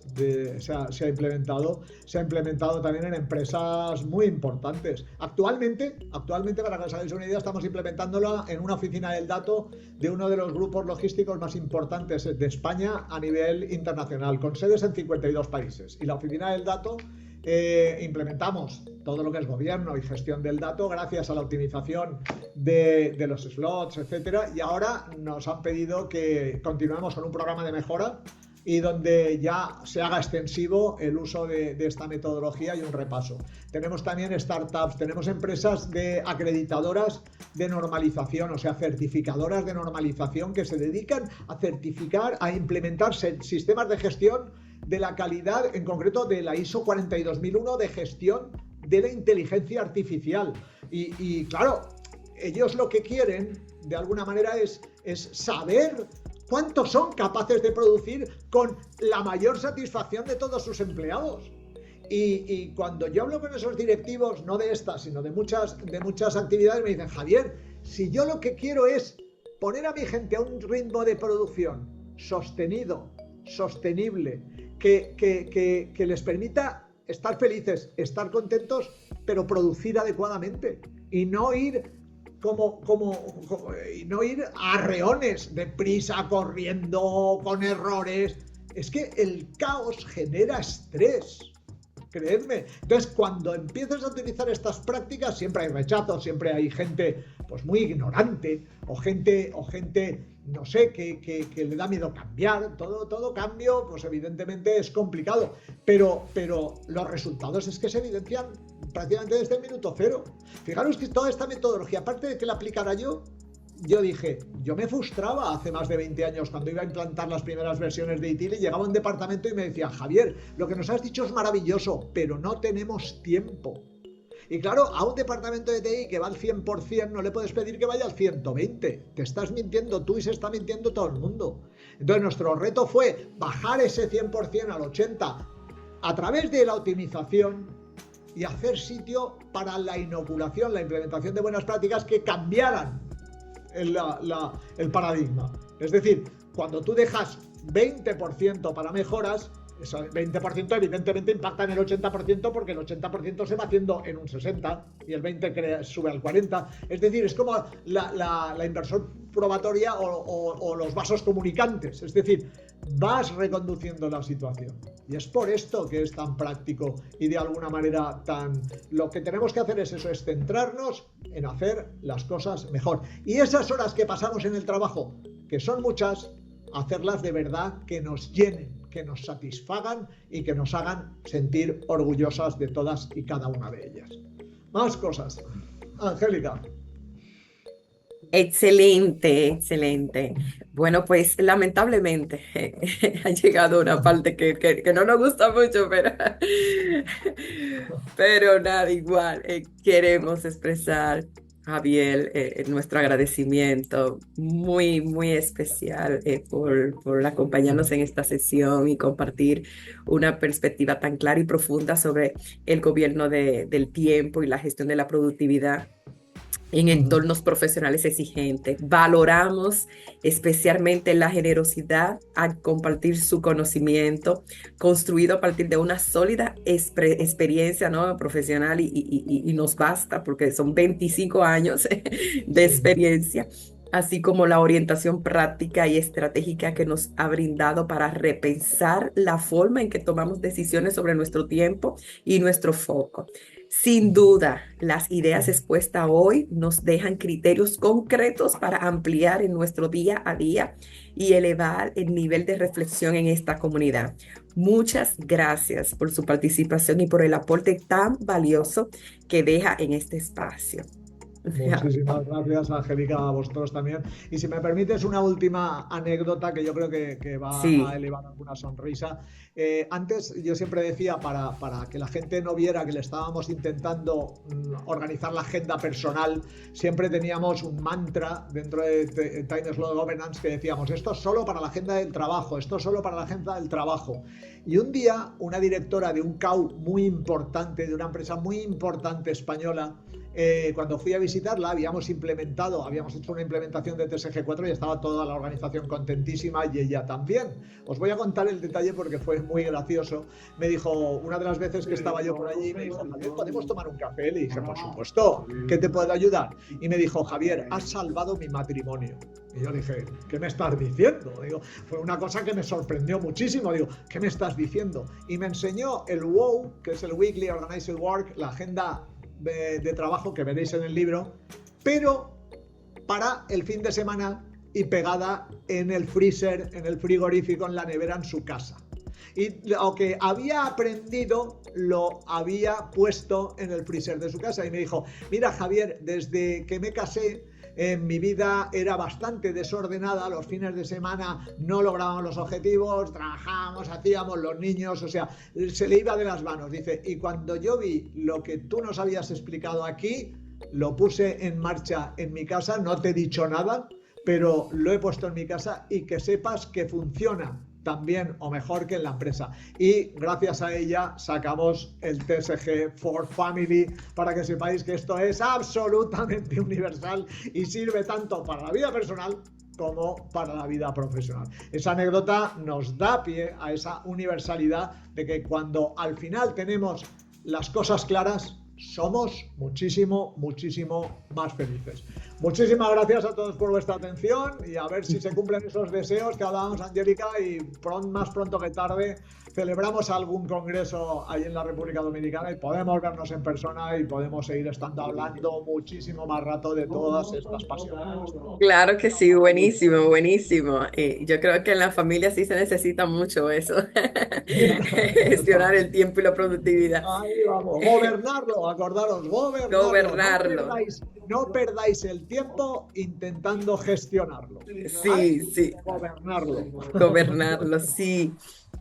S2: se ha implementado también en empresas muy importantes. Actualmente, para que os hagáis una idea, estamos implementándolo en una oficina del dato de uno de los grupos logísticos más importantes de España a nivel internacional, con sedes en 52 países. Y la oficina del dato implementamos todo lo que es gobierno y gestión del dato gracias a la optimización de los slots, etcétera, y ahora nos han pedido que continuemos con un programa de mejora y donde ya se haga extensivo el uso de esta metodología y un repaso. Tenemos también startups, tenemos empresas acreditadoras de normalización, o sea, certificadoras de normalización que se dedican a certificar, a implementar sistemas de gestión de la calidad, en concreto de la ISO 42001 de gestión de la inteligencia artificial. Y claro, ellos lo que quieren, de alguna manera, es saber cuántos son capaces de producir con la mayor satisfacción de todos sus empleados. Y cuando yo hablo con esos directivos, no de estas, sino de muchas actividades, me dicen, Javier, si yo lo que quiero es poner a mi gente a un ritmo de producción sostenido, sostenible, que les permita estar felices, estar contentos, pero producir adecuadamente y no ir y no ir a arreones, deprisa, corriendo, con errores. Es que el caos genera estrés, creedme. Entonces, cuando empiezas a utilizar estas prácticas, siempre hay rechazo, siempre hay gente pues muy ignorante o gente no sé, que le da miedo cambiar. Todo cambio, pues evidentemente es complicado, pero los resultados es que se evidencian prácticamente desde el minuto cero. Fijaros que toda esta metodología, aparte de que la aplicara yo dije, yo me frustraba hace más de 20 años cuando iba a implantar las primeras versiones de ITIL y llegaba a un departamento y me decía, Javier, lo que nos has dicho es maravilloso, pero no tenemos tiempo. Y claro, a un departamento de TI que va al 100% no le puedes pedir que vaya al 120%. Te estás mintiendo tú y se está mintiendo todo el mundo. Entonces nuestro reto fue bajar ese 100% al 80% a través de la optimización y hacer sitio para la inoculación, la implementación de buenas prácticas que cambiaran el paradigma. Es decir, cuando tú dejas 20% para mejoras, ese 20% evidentemente impacta en el 80% porque el 80% se va haciendo en un 60% y el 20% sube al 40%. Es decir, es como la inversión probatoria o los vasos comunicantes. Es decir, vas reconduciendo la situación. Y es por esto que es tan práctico y de alguna manera Lo que tenemos que hacer es eso, es centrarnos en hacer las cosas mejor. Y esas horas que pasamos en el trabajo, que son muchas, hacerlas de verdad que nos llenen, que nos satisfagan y que nos hagan sentir orgullosas de todas y cada una de ellas. Más cosas. Angélica.
S1: Excelente, excelente. Bueno, pues lamentablemente ha llegado una parte que no nos gusta mucho, pero nada, igual queremos expresar, Javier, nuestro agradecimiento muy, muy especial por acompañarnos en esta sesión y compartir una perspectiva tan clara y profunda sobre el gobierno del tiempo y la gestión de la productividad en
S2: Ujú.
S1: entornos profesionales exigentes. Valoramos especialmente la generosidad al compartir su conocimiento, construido a partir de una sólida experiencia, ¿no?, profesional y nos basta porque son 25 años de
S2: Sí.
S1: experiencia, así como la orientación práctica y estratégica que nos ha brindado para repensar la forma en que tomamos decisiones sobre nuestro tiempo y nuestro foco. Sin
S2: Ujú.
S1: duda, las ideas expuestas hoy nos dejan criterios concretos para ampliar en nuestro día a día y elevar el nivel de reflexión en esta comunidad. Muchas gracias por su participación y por el aporte tan valioso que deja en este espacio.
S2: Muchísimas gracias, Angélica, a vosotros también. Y si me permites una última anécdota que yo creo que va a
S1: Sí,
S2: elevar alguna sonrisa. Antes yo siempre decía, para que la gente no viera que le estábamos intentando organizar la agenda personal, siempre teníamos un mantra dentro de Time Slow Governance que decíamos, esto es solo para la agenda del trabajo, esto es solo para la agenda del trabajo. Y un día una directora de un CAU muy importante, de una empresa muy importante española, cuando fui a visitarla habíamos hecho una implementación de TSG4 y estaba toda la organización contentísima y ella también. Os voy a contar el detalle porque fue muy gracioso. Me dijo, una de las veces que estaba yo por allí, me dijo, Javier, ¿podemos tomar un café? Le dije, por supuesto, ¿qué te puedo ayudar? Y me dijo, Javier, has salvado mi matrimonio. Y yo dije, ¿qué me estás diciendo? Digo, fue una cosa que me sorprendió muchísimo. Digo, ¿qué me estás diciendo? Y me enseñó el WOW, que es el Weekly Organized Work, la agenda de trabajo que veréis en el libro, pero para el fin de semana y pegada en el freezer, en el frigorífico, en la nevera, en su casa. Y lo que había aprendido lo había puesto en el freezer de su casa. Y me dijo, mira, Javier, desde que me casé, mi vida era bastante desordenada, los fines de semana no lográbamos los objetivos, trabajábamos, hacíamos los niños, o sea, se le iba de las manos. Dice, y cuando yo vi lo que tú nos habías explicado aquí, lo puse en marcha en mi casa, no te he dicho nada, pero lo he puesto en mi casa y que sepas que funciona también o mejor que en la empresa. Y gracias a ella sacamos el TSG for Family para que sepáis que esto es absolutamente universal y sirve tanto para la vida personal como para la vida profesional. Esa anécdota nos da pie a esa universalidad de que cuando al final tenemos las cosas claras, somos muchísimo, muchísimo más felices. Muchísimas gracias a todos por vuestra atención y a ver si se cumplen esos deseos que hablábamos, Angélica, y más pronto que tarde celebramos algún congreso ahí en la República Dominicana y podemos vernos en persona y podemos seguir estando hablando muchísimo más rato de todas estas pasiones.
S1: claro que sí, buenísimo, buenísimo. Yo creo que en la familia sí se necesita mucho eso, gestionar el tiempo y la productividad.
S2: Ahí vamos, gobernarlo, acordaros, gobernarlo.
S1: Gobernarlo.
S2: No perdáis el tiempo intentando gestionarlo. ¿Vale?
S1: Sí, sí,
S2: Gobernarlo.
S1: gobernarlo, sí.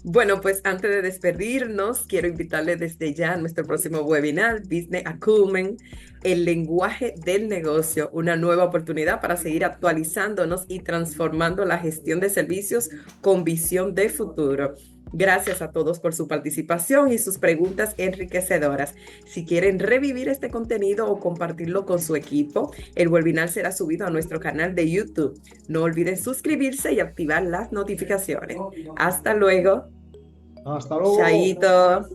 S1: Bueno, pues antes de despedirnos, quiero invitarle desde ya a nuestro próximo webinar, Business Acumen, el lenguaje del negocio, una nueva oportunidad para seguir actualizándonos y transformando la gestión de servicios con visión de futuro. Gracias a todos por su participación y sus preguntas enriquecedoras. Si quieren revivir este contenido o compartirlo con su equipo, el webinar será subido a nuestro canal de YouTube. No olviden suscribirse y activar las notificaciones. Hasta luego.
S2: Hasta luego.
S1: Chaito.